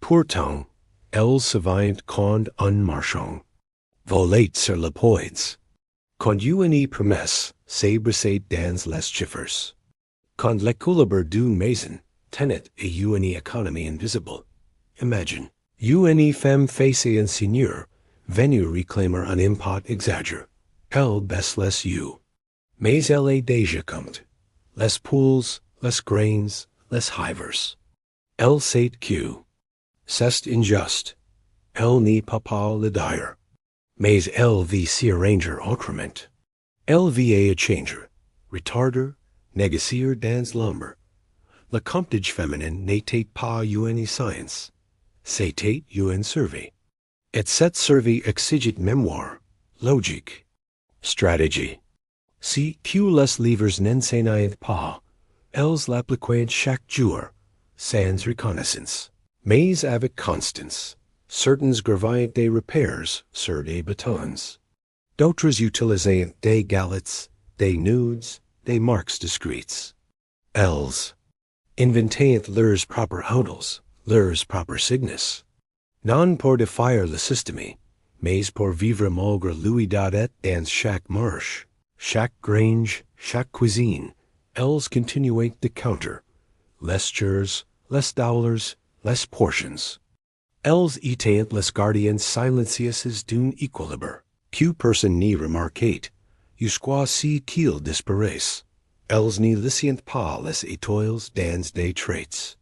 Pourtant, elles savaient quand un marchand volait sur le poids. Quand une promesse s'abrissait dans les chiffres. Quand l'équilibre d'une maison tenait à une économie invisible. Imagine, une femme face un seigneur venu réclamer un impôt exagéré. Elle baisse les yeux. Mais elle est déjà compte. Les poules, les grains, les hivers. Elle sait que c'est injuste. Elle n'y peut pas le dire. Mais elle vit s'y arranger autrement. Elle vit à changer, retarder, Négocier dans lumber. Le comptage féminin n'était pas une science. C'était une survey. Et cette survey exigeait mémoire, logique, stratégie. Si que les livres n'enseignent pas, elles l'appliquaient chaque jour, sans reconnaissance, mais avec constance. Certains gravaient des repères sur des bâtons. D'autres utilisaient des galettes, des nudes, des marques discrètes. Elles inventaient leurs propres houdels, leurs propres signes. Non pour défier le système, mais pour vivre malgré lui dans chaque marche, chaque grange, chaque cuisine. Elles continuaient de counter. Les jars, les dollars, les portions. Elles étaient les gardiennes silencieuses d'un équilibre, que personne n'y remarquait, jusqu'à ce qu'il disparaisse. Elles n'y laissaient pas les étoiles dans des traits.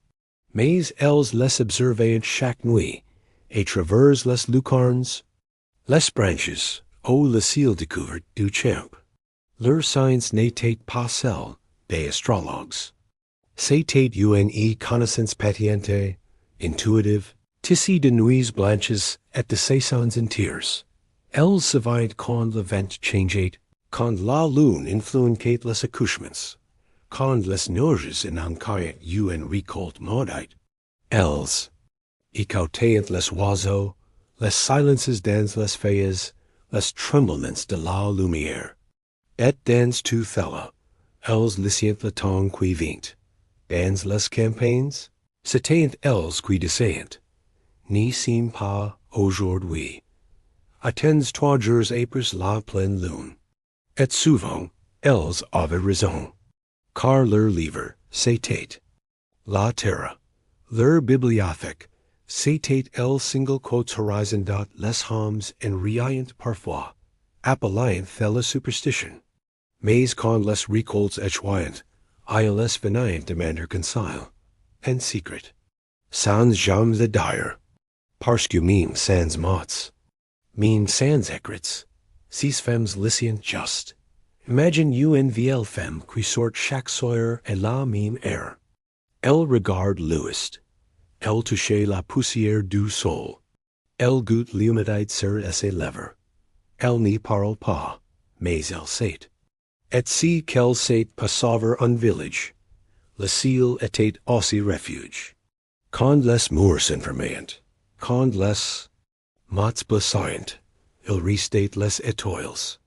Mais elles les observaient chaque nuit, et travers les lucarnes, les branches, ou le ciel découvert du champ. Leur science n'était pas celle des astrologues. C'était une connaissance patiente, intuitive, tissée de nuits blanches et de saisons entières. Elles savaient quand le vent changeait, quand la lune influençait les accouchements, quand les neiges annonçaient une récolte maudite. Elles écoutaient les oiseaux, les silences dans les feuilles, les tremblements de la lumière. Et dans tout cela, elles laissaient le temps qui vint. Dans les campagnes, c'était elles qui disaient, n'y sommes pas aujourd'hui. Attends 3 jours après la pleine lune. Et souvent, elles avaient raison. Car leur livre, c'était la terre. Leur bibliothèque, c'était el single quotes horizon dot les hommes en riant parfois, appelant la superstition. Mais quand les récoltes échouaient, les venaient demander conseil, en secret, sans jamais le dire, parce que même sans mots, même sans écrits, ces femmes lisaient juste. Imagine une vieille femme qui sort chaque soir et la même air. Elle regarde l'ouest. Elle touche la poussière du sol. Elle goûte l'humidité sur ses lèvres. Elle n'y parle pas, mais elle sait. Et si qu'elle sait pas sauver un village, le ciel était aussi refuge. Quand les murs s'enfermaient, quand les mots blessaient, il restait les étoiles.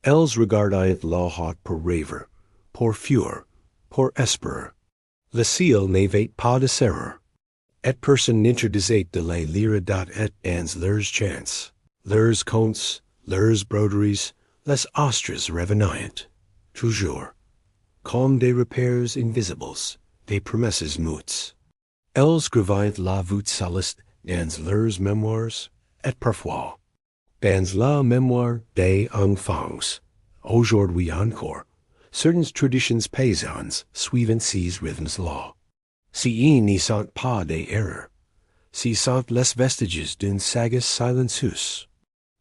Elles regardaient la haute pour rêver, pour fuir, pour espérer. Le ciel n'avait pas de serrure. Et personne n'interdisait de les lire dans leurs chants, leurs contes, leurs broderies, les astres revenaient, toujours, comme des repères invisibles, des promesses muettes. Elles gravaient la voûte céleste dans leurs mémoires, et parfois, dans la mémoire des enfants, aujourd'hui encore, certaines traditions paysannes suivent ces rythmes-là. Si ils n'y sont pas des erreurs, si sont les vestiges d'une sagesse silencieuse,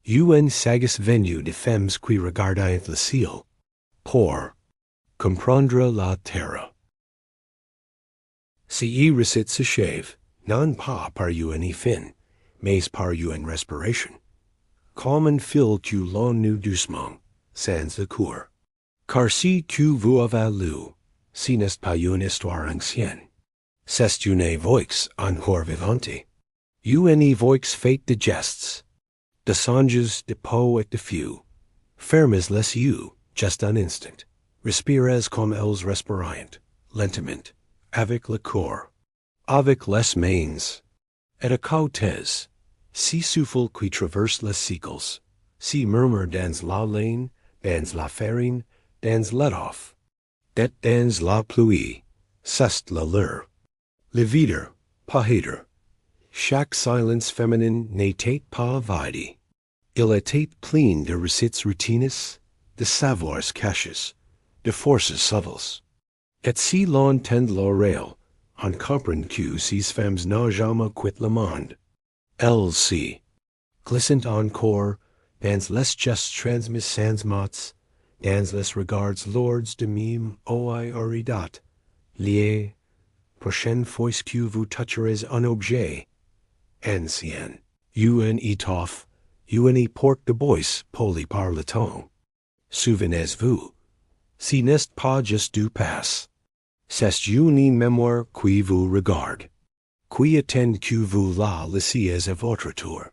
une sagesse venue de femmes qui regardaient le ciel, pour comprendre la terre. Si ils récitent ce chèvre, non pas par une fin, mais par une respiration, comme un fil que l'on noue doucement, sans le cours. Car si que vous avez lu, ce n'est pas une histoire ancienne. C'est une voix encore vivante. Une voix faite de gestes, de songes, de peaux et de feu. Fermez les yeux, just un instant. Respirez comme elles respirent, lentement, avec le corps, avec les mains. Et écoutez, si souffle qui traverse les cycles, si murmure dans la lane, dans la farine, dans l'étoffe, et dans la pluie, c'est la leur. Le vide, pas hater. Chaque silence féminin n'était pas vide. Il était plein de recettes routines, de savoirs cachés, de forces subtiles. Et si l'on tend l'oreille, on comprend que ces femmes n'ont jamais quitté le monde. Elles s'y glissent encore dans les gestes transmis sans mots, dans les regards lords de mime oi oridat, lié, prochaine fois que vous toucherez un objet, ancien, un étoffe, une porte de bois poli par le temps. Souvenez-vous, si n'est pas juste du passe. C'est une mémoire qui vous regarde, qui attend que vous la laissiez à votre tour.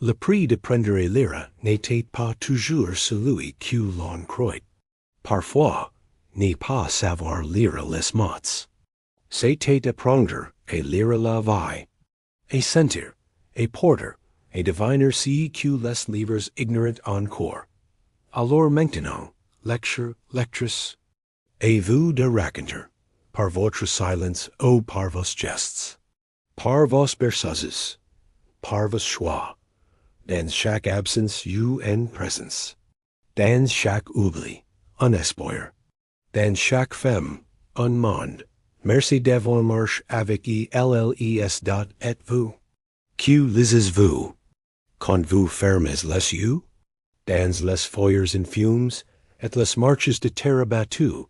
Le prix de prendre lire n'était pas toujours celui que l'on croit. Parfois, ne pas savoir lire les mots. C'était apprendre à lire la vie, à sentir, à porter, à deviner si que les livres ignorent encore. Alors maintenant, lectrice, et vous de raconter, par votre silence ou par vos gestes, par vos berceuses, par vos choix, dans chaque absence une présence, dans chaque oubli, un espoir, dans chaque femme, un monde. Merci d'avoir marché avec elles. Êtes-vous? Que lisez-vous? Quand vous fermez les yeux? Dans les feuilles en fumes, et les marches de terre battue,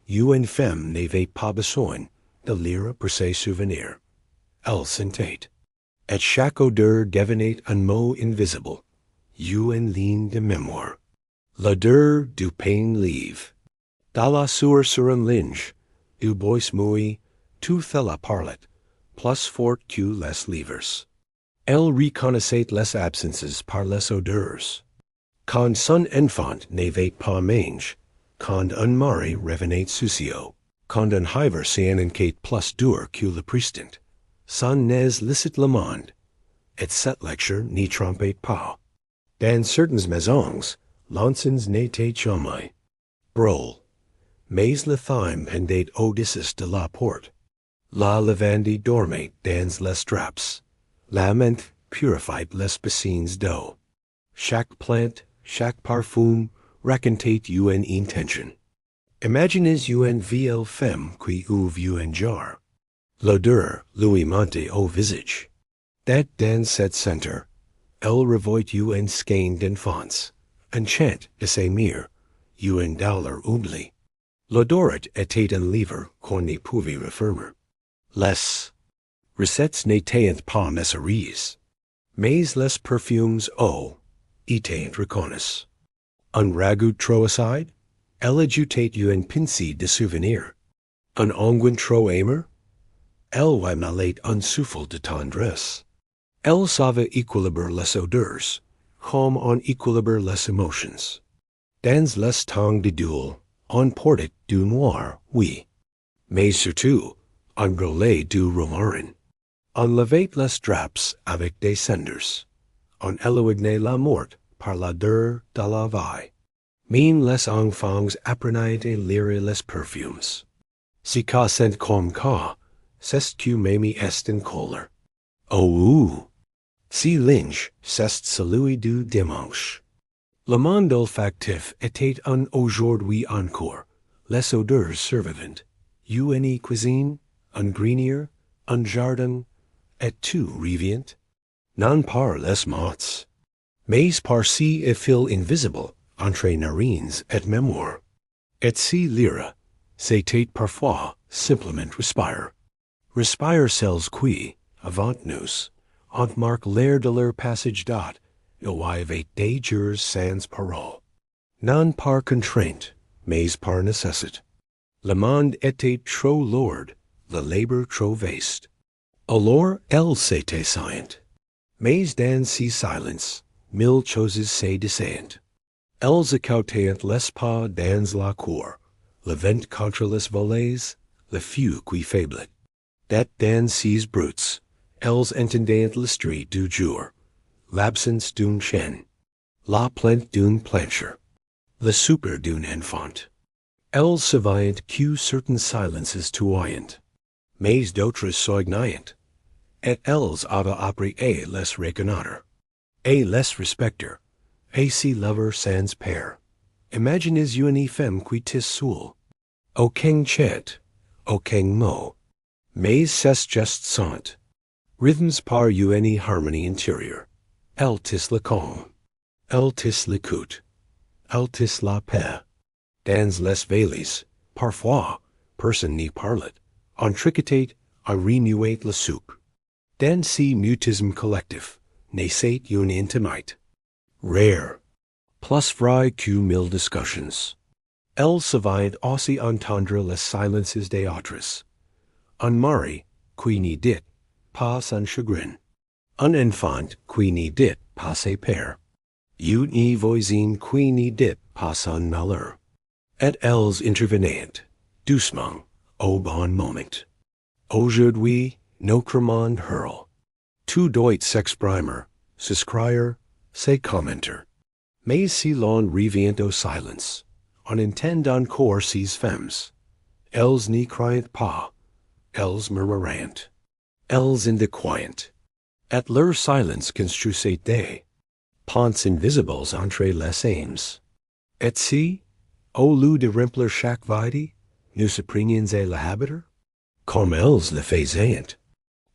une femme n'avait pas besoin de lire pour ses souvenirs. Elle sentait. Et chaque odeur devenait un mot invisible, une ligne de mémoire. L'odeur du pain live. Dans la sueur sur un linge, du bois mouillé, tout la parlet, plus fort que les livres. Elle reconnaissait les absences par les odeurs. Quand son enfant n'avait pas mange, quand un mari revenait soucieux, quand un hiver s'enquête plus dur que le précédent, son nez licite le monde, et cette lecture n'y trompait pas. Dans certaines maisons, l'anciens n'était jamais drôle, mais le thym pendait au-dessus de la porte. La lavande dormait dans les draps. La menthe purified les bassins d'eau. Chaque plante, chaque parfum racontait une intention. Imaginez une vieille femme qui ouvre un jar. L'odeur lui montait au visage. That dans cet centre, elle revoit une skein d'enfance, un chant de ses mères, un dollar oubli. L'odorat était un livre qu'on ne pouvait refermer. Les recettes n'étaient pas messeries, mais les perfumes étaient reconnus. Un ragoût trop acide, elle ajoutait une pincée de souvenir. Un onguent trop amer, elle y mêlait un souffle de tendresse. Elle savait équilibrer les odeurs, comme on équilibre les émotions. Dans les temps de duel, on portait du noir, oui, mais surtout, on brûlait du romarin. On lavait les draps avec des cendres. On éloignait la mort par l'odeur de la vie. Même les enfants apprenaient à lire les perfumes. Si qu'à sent comme qu'à, c'est que mamie est en colère. Oh! Si linge, c'est celui du dimanche. Le monde olfactif était un aujourd'hui encore. Les odeurs survivantes. Une cuisine, un grenier, un jardin, et tout revient. Non par les mots, mais par si et fil invisible entre narines et mémoire. Et si lire, c'était parfois simplement respire. Respire celles qui, avant nous, ont marqué l'air de leur passage date, il y avait des jours sans parole. Non par contrainte, mais par nécessité. Le monde était trop lourd, le labeur trop vaste. Alors elle s'était saillante. Mais dans si silence, mille choses se disaient. Elles écoutaient les pas dans la cour, le vent contre les volets, le feu qui faiblait. Dat dans ces brutes, elles entendaient l'esprit du jour, l'absence d'un chien, la plainte d'une plancher, le souper d'un enfant. Elles savaient que certains silences tuaient, mais d'autres soignaient, et elles avaient appris à les reconnaître, à les respecter, et si lover sans père. Imaginez une femme qui tis seule. Aucun chat, aucun mot, mais c'est juste sont. Rhythms par une harmonie intérieure. Elle tis le calme, elle tis l'écoute, elle tis la paix. dans les vallées, parfois, personne n'y parle, intricatate, I remuate la soupe. Dans si mutisme collectif, naissait une intimite. Rare. Plus vrai que mille discussions. Elle savait aussi entendre les silences des autres. Un mari, qui n'y dit pas son chagrin. Un enfant, qui n'y dit pas ses peurs. Une voisine, qui n'y dit pas son malheur. Et elles intervenaient, doucement, au bon moment. Aujourd'hui, notre monde hurle. Tu dois s'exprimer, s'escrire, se commenter. Mais si l'on revient au silence, on entend encore ces femmes. Elles n'y crient pas. Elles murmurent. Elles indéquient. Et leur silence construisait des ponts invisibles entre les âmes. Et si, au lieu de remplir chaque vide, nous apprenions à l'habiter? Comme elles le faisaient.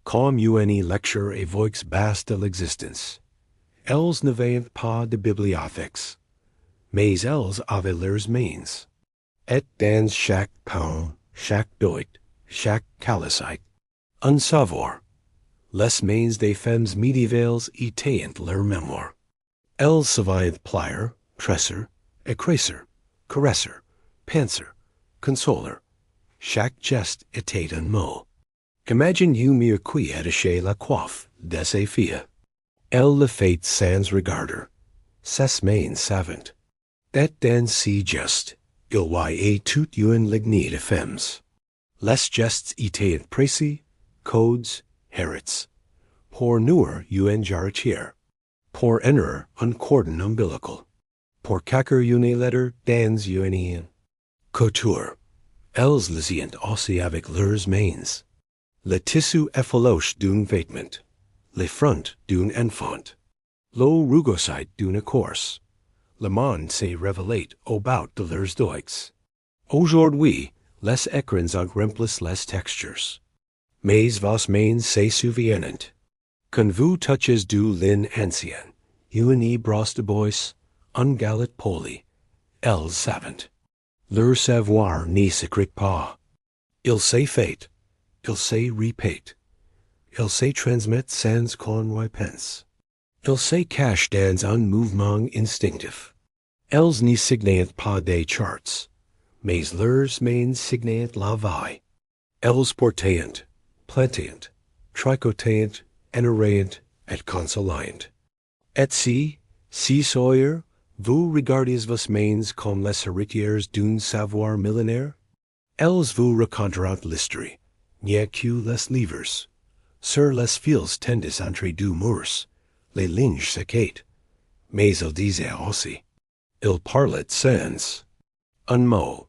Comme une lecture et voix basse de l'existence. Elles n'avaient pas de bibliothèques, mais elles avaient leurs mains. Et dans chaque poem, chaque doigt, chaque calicite, un savoir. Les mains des femmes médiévales étaient leur mémoire. Elles savaient plier, tresser, écraser, caresser, penser, consoler. Chaque geste était un mot. Imagine you me qui attaché la coiffe de ses filles. Elle le fait sans regarder. Ses mains savent. Et dans si geste, il y a toute une lignée de femmes. Les gestes étaient précis, codes, hérits. Pour nouer une jarretière. Pour enter un cordon umbilical. Pour cacher une lettre dans une couture. Elles lisient aussi avec leurs mains. Le tissu effiloche d'un vêtement. Les fronts d'un enfant. Le rugosite d'une écorce. Le monde s'est révélé au bout de leurs doigts. Aujourd'hui, les écrins en remplissent les textures. Mais vos mains se souviennent. Quand vous touchez du lin ancien, une brosse de bois, un galet poli, elles savent. Leur savoir n'y s'écrit pas. Il s'est fait, il s'est répète. Il se transmet sans qu'on y pense. Il se cache dans un mouvement instinctif. Elles n'y signent pas des charts, mais leurs mains signent la vie. Elles portent, plantent, tricotent, enrayent et consolent. Et si Sawyer, vous regardez vos mains comme les héritières d'un savoir millénaire? Elles vous raconteront l'histoire, n'y que les livres. Sur les fils tendus entre deux murs, les lignes s'équatent. Mais il disait aussi. Il parlait sans. Un mot.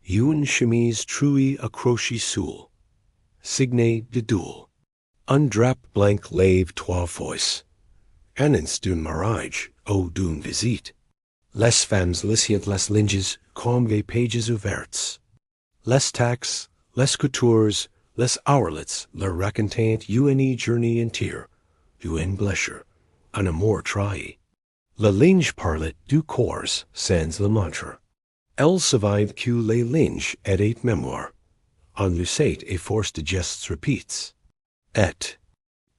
Une chemise trouée accrochée sous. Signé de duel. Un drap blanc lave 3 fois. Annonce d'un mariage ou d'une visite. Les femmes lisient les lignes comme des pages ouvertes. Les taxes, les coutures, les hourlets leur racontent une journée entière, une blessure, un amour trahi. La ligne parlait du corps sans le montre. Elle savait que les lignes étaient mémoire. On lucet et force de gestes repeats. Et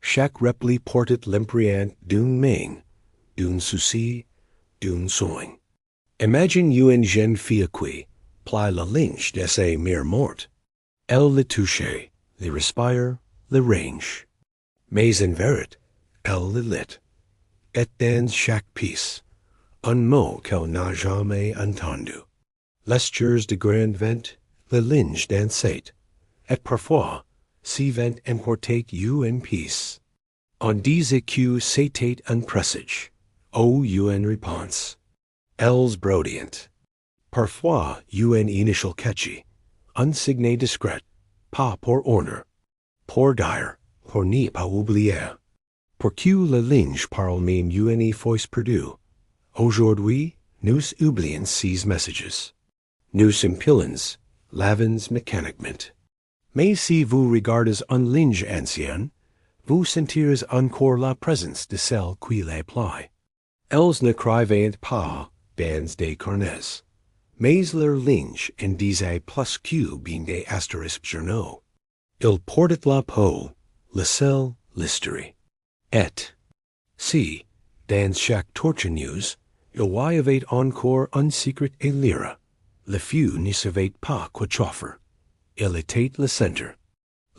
chaque repli portait l'impriante d'une main, d'un souci, d'un soin. Imagine une jeune fille qui plie la ligne de ses mères mortes. Elle le touchait, le respire, le range. Mais en vérité, elle le lit. Et dans chaque pièce, un mot qu'elle n'a jamais entendu. Les jours de grand vent, le linge dansait. Et parfois, si vent emportait une pièce. On disait que c'était un presage, ou une réponse. Elles brodient. Parfois, une initial catchy, un signet discret, pas pour honneur, pour dire, pour n'y pas oublier. Pour que la ligne parle même une fois perdue. Aujourd'hui, nous oublions ces messages. Nous empilons, lavons mécaniquement. Mais si vous regardez un ligne ancienne, vous sentirez encore la présence de celle qui les plie. Elles ne craivaient pas dans des carnets, Mais leur linge en disait plus que bien des asterisk journaux. Il portait la peau, le sel, l'history. Et, si, dans chaque tortueuse, il y avait encore un secret et lire. Le feu ne savait pas quoi chauffer. Il était le centre.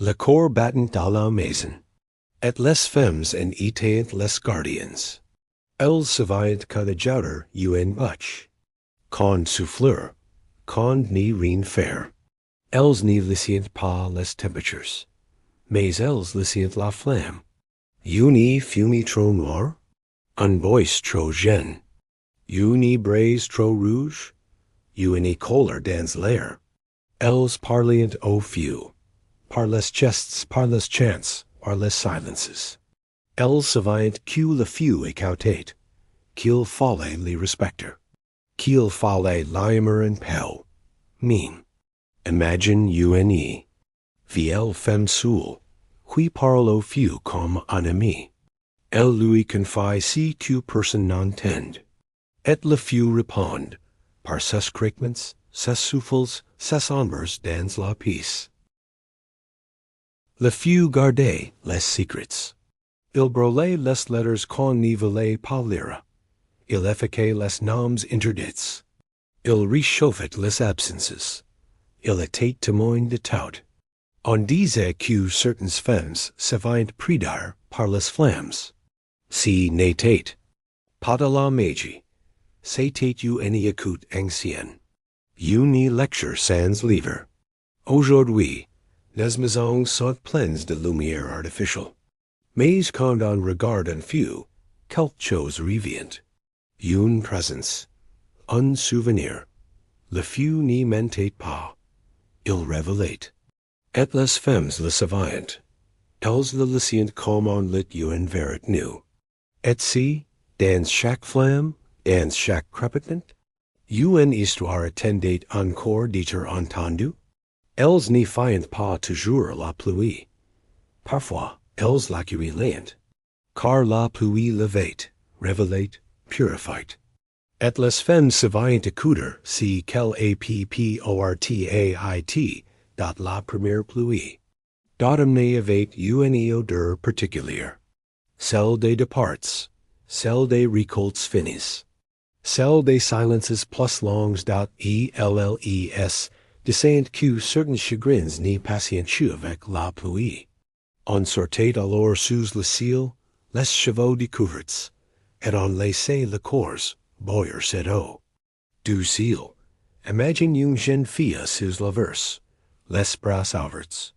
Le corps battant à la maison. Et les femmes en étaient les gardiens. Elles savaient que le joueur un butch. Quand souffleur, quand ni rien faire. Elles ne lissiez pas les temperatures. Mais elles lissiez la flamme. Ni fumée trop noir, un bois trop jeune. Ni braise trop rouge, ni colère dans l'air. Elles parlaient au feu. Par les chests, par les chants, par les silences. Elles savaient que le feu écoutait, qu'il fallait les respecter, qu'il fallait l'aimer en paix. Mine. Imagine une vieille femme seule, qui parle au feu comme un ami. Elle lui confie si que personne n'entend. Et le feu répond, par ses craquements, ses souffles, ses ombres dans la peace. Le feu gardait les secrets. Il brûlait les lettres qu'on ne voulait pas lire. Il effaçait les noms interdits. Il réchauffait les absences. Il était témoin de tout. On disait que certaines femmes savaient prédire par les flammes. Si n'était pas de la magie, c'était une écoute ancienne. Une lecture sans livre. Aujourd'hui, les maisons sont pleines de lumière artificielle. Mais quand on regarde un feu, quelque chose revient. Une présence. Un souvenir. Le feu n'y mentait pas. Il révélait. Et les femmes le savaient. Elles le lissiez comme on lit une verite nue. Et si, dans chaque flamme, dans chaque crépitement, une histoire attendait encore d'être entendue, elles n'y firent pas toujours la pluie. Parfois, elles l'accueillent lent, car la pluie levait, révélait, purifiait. Et les femmes savaient écouter si quelle apportait dat la première pluie. D'automne avait une odeur particulière. Celle des départs, celle des récoltes finies, celle des silences plus longues d'elles, disant que certains chagrins n'y passaient avec la pluie. On sortait alors sous le ciel les chevaux découverts, et on laissait le corps boire cette eau. Du ciel, imagine une jeune fille sous la verse, les bras ouverts.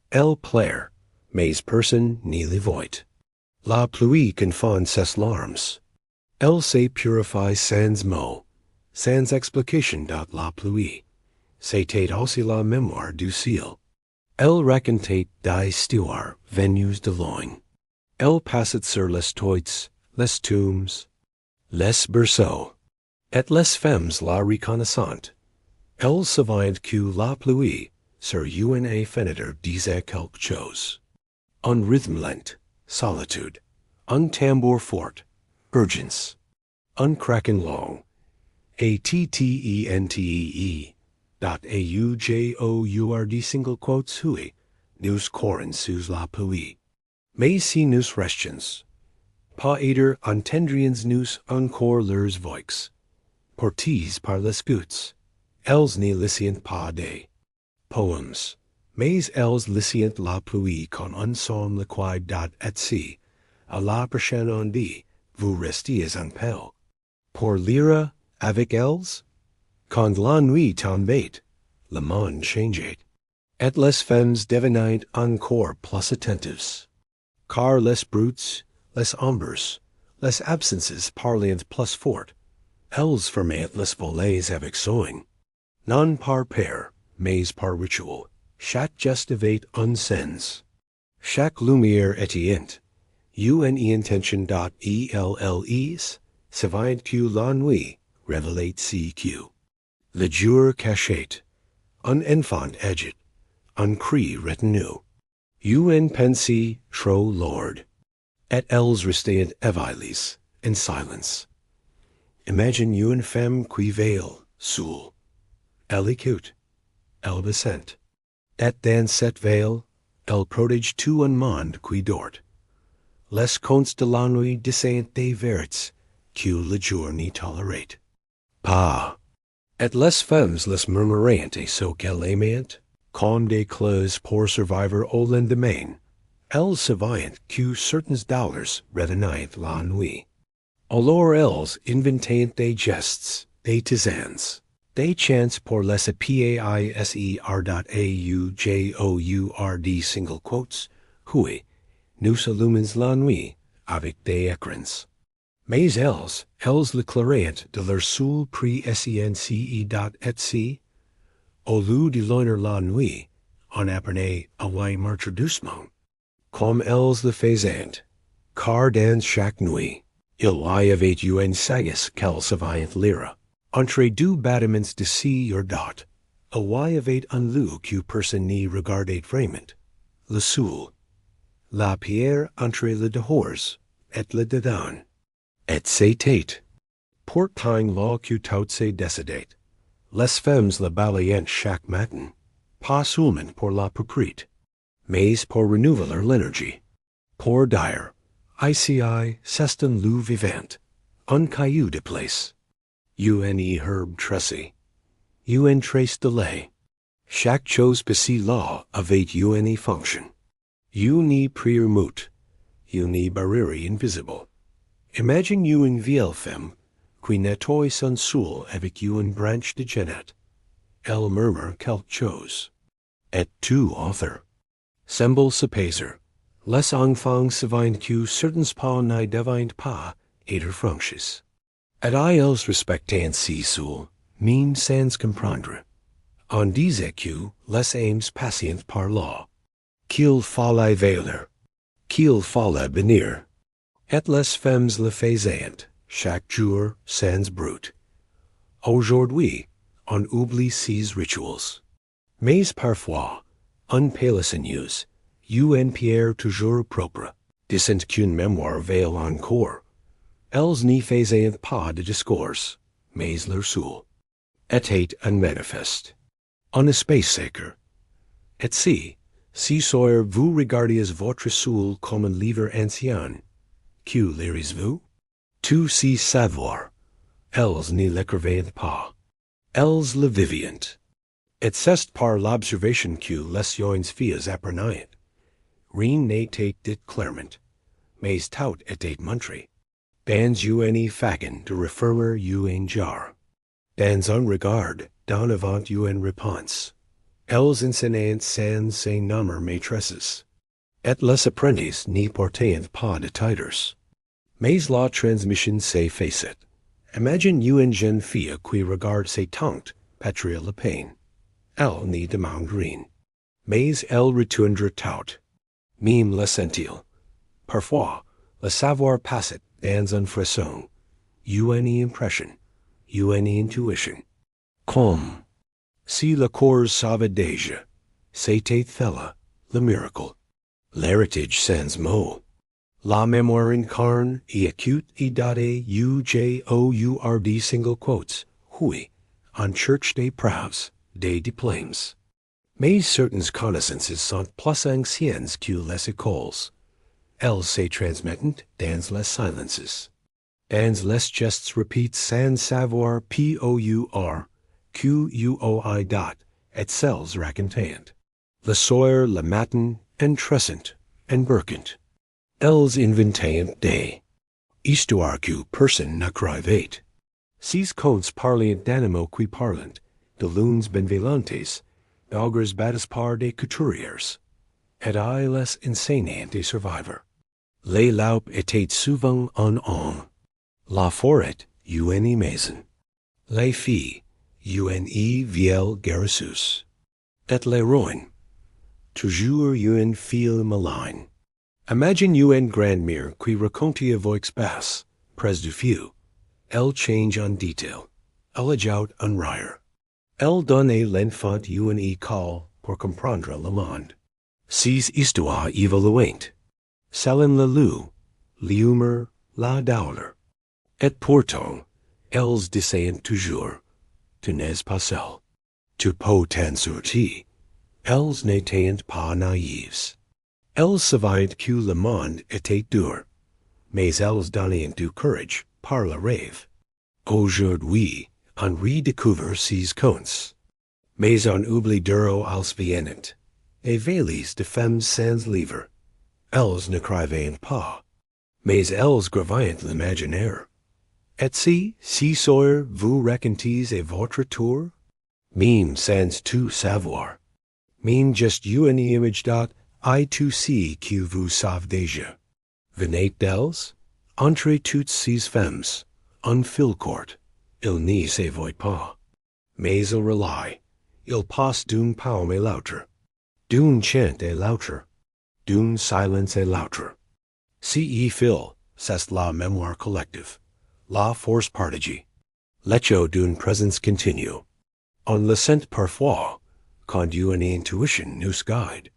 Elle pleure, mais personne n'y les voit. La pluie confond ses larmes. Elle se purifie sans mots, sans explication de la pluie. C'était aussi la mémoire du ciel. Elle racontait des histoires venues de loin. Elle passait sur les toits, les tombes, les berceaux, et les femmes la reconnaissant. Elles savaient que la pluie sur une fenêtre disait quelque chose. Un rythme lent, solitude, un tambour fort, urgence, un kraken long, attentee, aujour single quotes hui, nous courons sous la pluie. Mais si nous restons, pas aider entendrions nous encore leurs voix, portés par les scouts, elles ne lissient pas des poèmes, mais elles lissient la pluie con un son liquide et si, à la prochaine on dit, vous restiez en paix. Pour lire avec elles? Quand la nuit tombait, le monde changeait, et les femmes devenaient encore plus attentives, car les brutes, les ombres, les absences parlaient plus fort. Elles fermaient les volets avec soin, non par peur, mais par rituel. Chaque geste avait un sens. Chaque lumière était une intention d'elles, savaient que la nuit révélait si que le jour cachait, un enfant agit, un cri retenu, une pensée trop lourde, et elles restaient éveillées, in silence. Imagine une femme qui veille, seule, Elle écoute, elle descend. Et dans cette veille, elle prodige tout un monde qui dort. Les contes de la nuit descendent des verts, que le jour n'y tolérate. Pas. Et les femmes les murmurant et ce qu'elles aiment, comme des clés pour survivre au lendemain. Elles savent que certains dollars retenait la nuit. Alors elles inventent des gestes, des tisanes, des chants pour les paiser.aujord single quotes, hui, nous illumines la nuit avec des écrins. Mais elles le clairent de leur soul pre-sence.etc. Au lieu de loiner la nuit, on apprenait à y marcher doucement, comme elles le faisaient, car dans chaque nuit, il y avait une sagesse qu'elles savaient lire. Entre deux bâtiments de ci or dat, il y avait un lieu que personne n'y regardait vraiment, le soul, la pierre entre le dehors et le dedans. Et c'était, pourtant là que tout se décidait. Les femmes le balayaient chaque matin, pas seulement pour la propreté, mais pour renouveler l'énergie. Pour dire, ici c'est un lieu vivant, un caillou de place. Une herbe tressée, une trace de lait. Chaque chose passée là avait une fonction. Une prière mute, une barrière invisible. Imagine une vieille femme qui nettoie son soul avec une branche de genêt. Elle murmure quelque chose. Et tout author. Semble se paiser. Les enfants savent que certains pas ne deviennent pas être franchis. Et elles respectant si soul, même sans comprendre. On disait que les aimes patients par là. Qu'il fallait veiller. Qu'il fallait bénir. Et les femmes le faisaient, chaque jour sans brute. Aujourd'hui, on oublie ces rituels. Mais parfois, on peut les use, une pierre toujours propre, disant qu'une mémoire veille encore. Elles n'y faisaient pas de discours, mais leur soul était un manifeste, un espace sacré. Et si soir vous regardiez votre soul comme un livre ancien, que lirez-vous? Tout si savoir, elles n'y l'écrivaient pas. Elles le vivient. Et c'est par l'observation que les jeunes filles apprenaient. Rien n'était dit clairement, mais tout était montré. Dans une façon de refermer une jar. Dans un regard, d'en avant une réponse. Elles enseignaient sans se nommer maîtresses. Et les apprentis n'y portaient pas de titres. Mais la transmission s'est faite. Imagine une jeune fille qui regarde ses tantes, Patria le pain. Elle n'y demande rien. Mais elle retournera tout. Même le sent-il. Parfois, le savoir passe dans un frisson, une impression, une intuition. Comme si le corps savait déjà, c'était là, le miracle. L'héritage sans mots. La mémoire incarne et acute et date ujourd single quotes, hui, en church des praves, des diplômes. Mais certaines connaissances sont plus anciennes que les écoles. Elles se transmettent dans les silences. Dans les gestes répètes sans savoir pour, qui dot, et celles racontant. Le soir, le matin, en tressant, en berkant. Elles inventaient des histoires que personne n'écrivait. Ces contes parlaient d'animaux qui parlent, de lunes benveillantes, d'ogres battus par des couturiers. Et I les enseignant des survivors. Les laupes étaient souvent en homme. La forêt, une maison. Les filles, une vieille guérisseuse. Et les ruines, toujours une fille maligne. Imagine une grand-mère qui raconte à voix basse, près du feu. Elle change en détail. Elle ajoute un rire. Elle donne à l'enfant une école pour comprendre le monde. Ces histoires évoluent. Selon le lieu, l'humeur, la douleur. Et pourtant, elles descendent toujours. Tu n'es pas seul. Tu po tan sorti, els n'étaient pas naïves. Els savaient que le monde était dur, mais els donnaient du courage par le rêve. Aujourd'hui, on redécouvre ces contes, mais on oublie duro als viennent, et veilles de femmes sans livre. Elles ne craivaient pas, mais elles gravaient l'imaginaire. Et si soir vous racontez à votre tour, même sans tout savoir, même juste une image dot I to see que vous savez déjà. Venez d'elles, entrez toutes ces femmes, en fil court, il n'y se voit pas, mais il rely, il passe d'une paume à l'autre, d'une chant à l'autre, d'une silence à l'autre. Ce fil, c'est la mémoire collective, la force partagée, l'écho d'une présence continue. On le sent parfois, quand une intuition nous guide,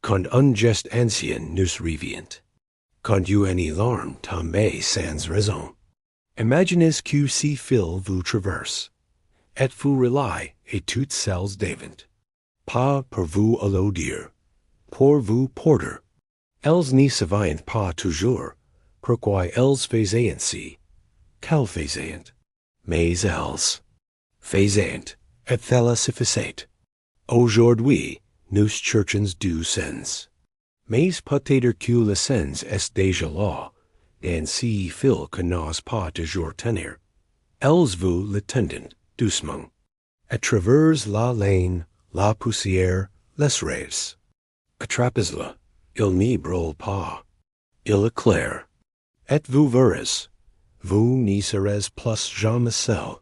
quand un geste ancien nous revient, quand une alarme tombe sans raison. Imaginez que ce fil vous traverse, et vous relie et toutes celles d'avant. Pas pour vous à le dire, pour vous porter. Elles n'y savaient pas toujours, pourquoi elles faisaient ainsi, qu'elles faisaient, mais elles faisaient, et cela suffisait. Aujourd'hui, nous cherchons du sens. Mais peut-être que le sens est déjà là, et si fil que n'ose pas toujours tenir. Elles vous le tendent, doucement. À travers la lane, la poussière, les rêves. Attrapez-le, il n'y brûle pas. Il éclaire. Et vous verrez, vous n'y serez plus jamais seul.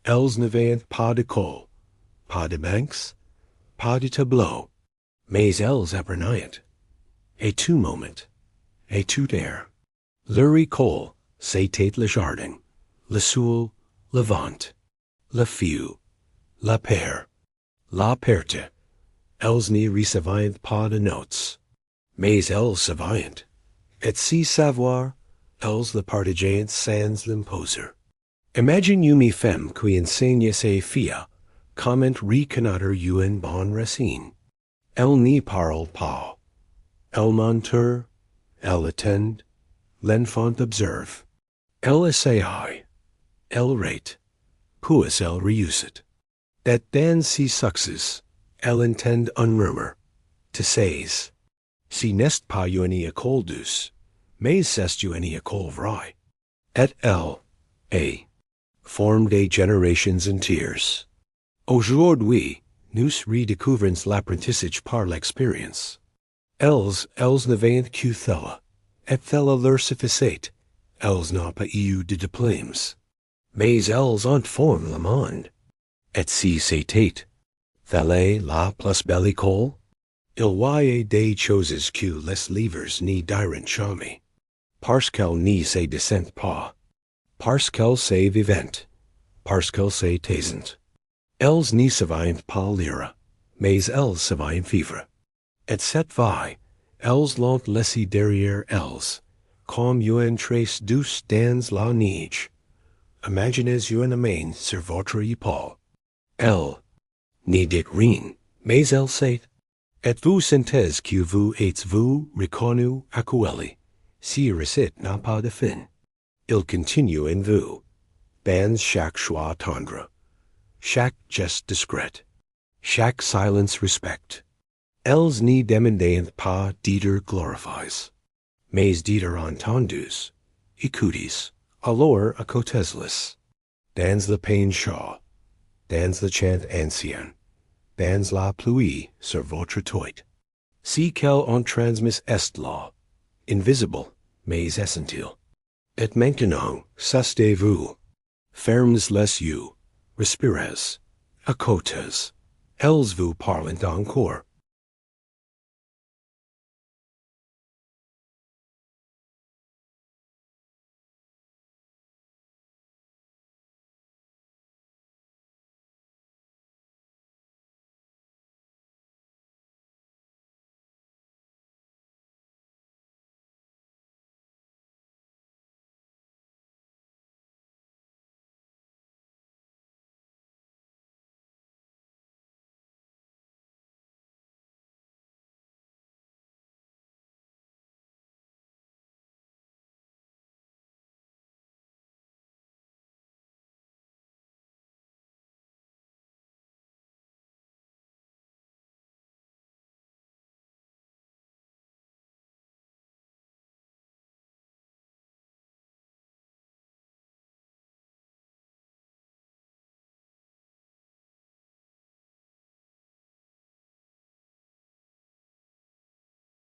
Elles n'avaient pas de colle, pas de banks, pas de tableau, mais elles apprenaient. Et tout moment, et tout air. Leur école, c'était le jardin, le soul, le vent, le feu, la paire, la perte. Elles n'y recevaient pas de notes, mais elles savaient. Et si savoir, elles le partageaient sans l'imposer. Imagine une femme qui enseigne ses filles comment reconnaître une bonne racine. Elle n'y parle pas. Elle montre, elle attend, l'enfant observe. Elle essaye, elle rate, puis elle réussit. That dans ses succès, elle entend un murmure, te sais. Si n'est pas une école douce, mais c'est une école vraie. Et elle, forme des générations entières. Aujourd'hui, nous redécouvrons l'apprentissage par l'expérience. Elles n'avaient que cela, et cela leur suffisait. Elles n'ont pas eu de diplômes, mais elles en forment le monde. Et si c'était, fallait la plus belle école, il y a des choses que les livres n'y diront jamais, parce qu'elles n'y se descendent pas, parce qu'elles se vivent, parce qu'elles se taisent. Elles n'y savaient pas lire, mais elles savaient vivre. Et cette vie, elles l'ont laissée derrière elles, comme une trace douce dans la neige. Imaginez une main sur votre épaule. Elle n'y dit rien, mais elle sait. Et vous sentez que vous êtes-vous reconnu à elle. Si récit n'a pas de fin. Il continue en vous. Dans chaque choix tendre, chaque geste discret, chaque silence respect. Elles n'y demandent pas d'être glorifies, mais d'être entendues, écoutées, alors écoutez-les. Dans le pain chaud, dans le chant ancien, dans la pluie sur votre toit. Si qu'elle en transmis est là, invisible, mais essentiel. Et maintenant, sastez-vous, fermes les yeux, respirez, écoutez. Elles vous parlent encore.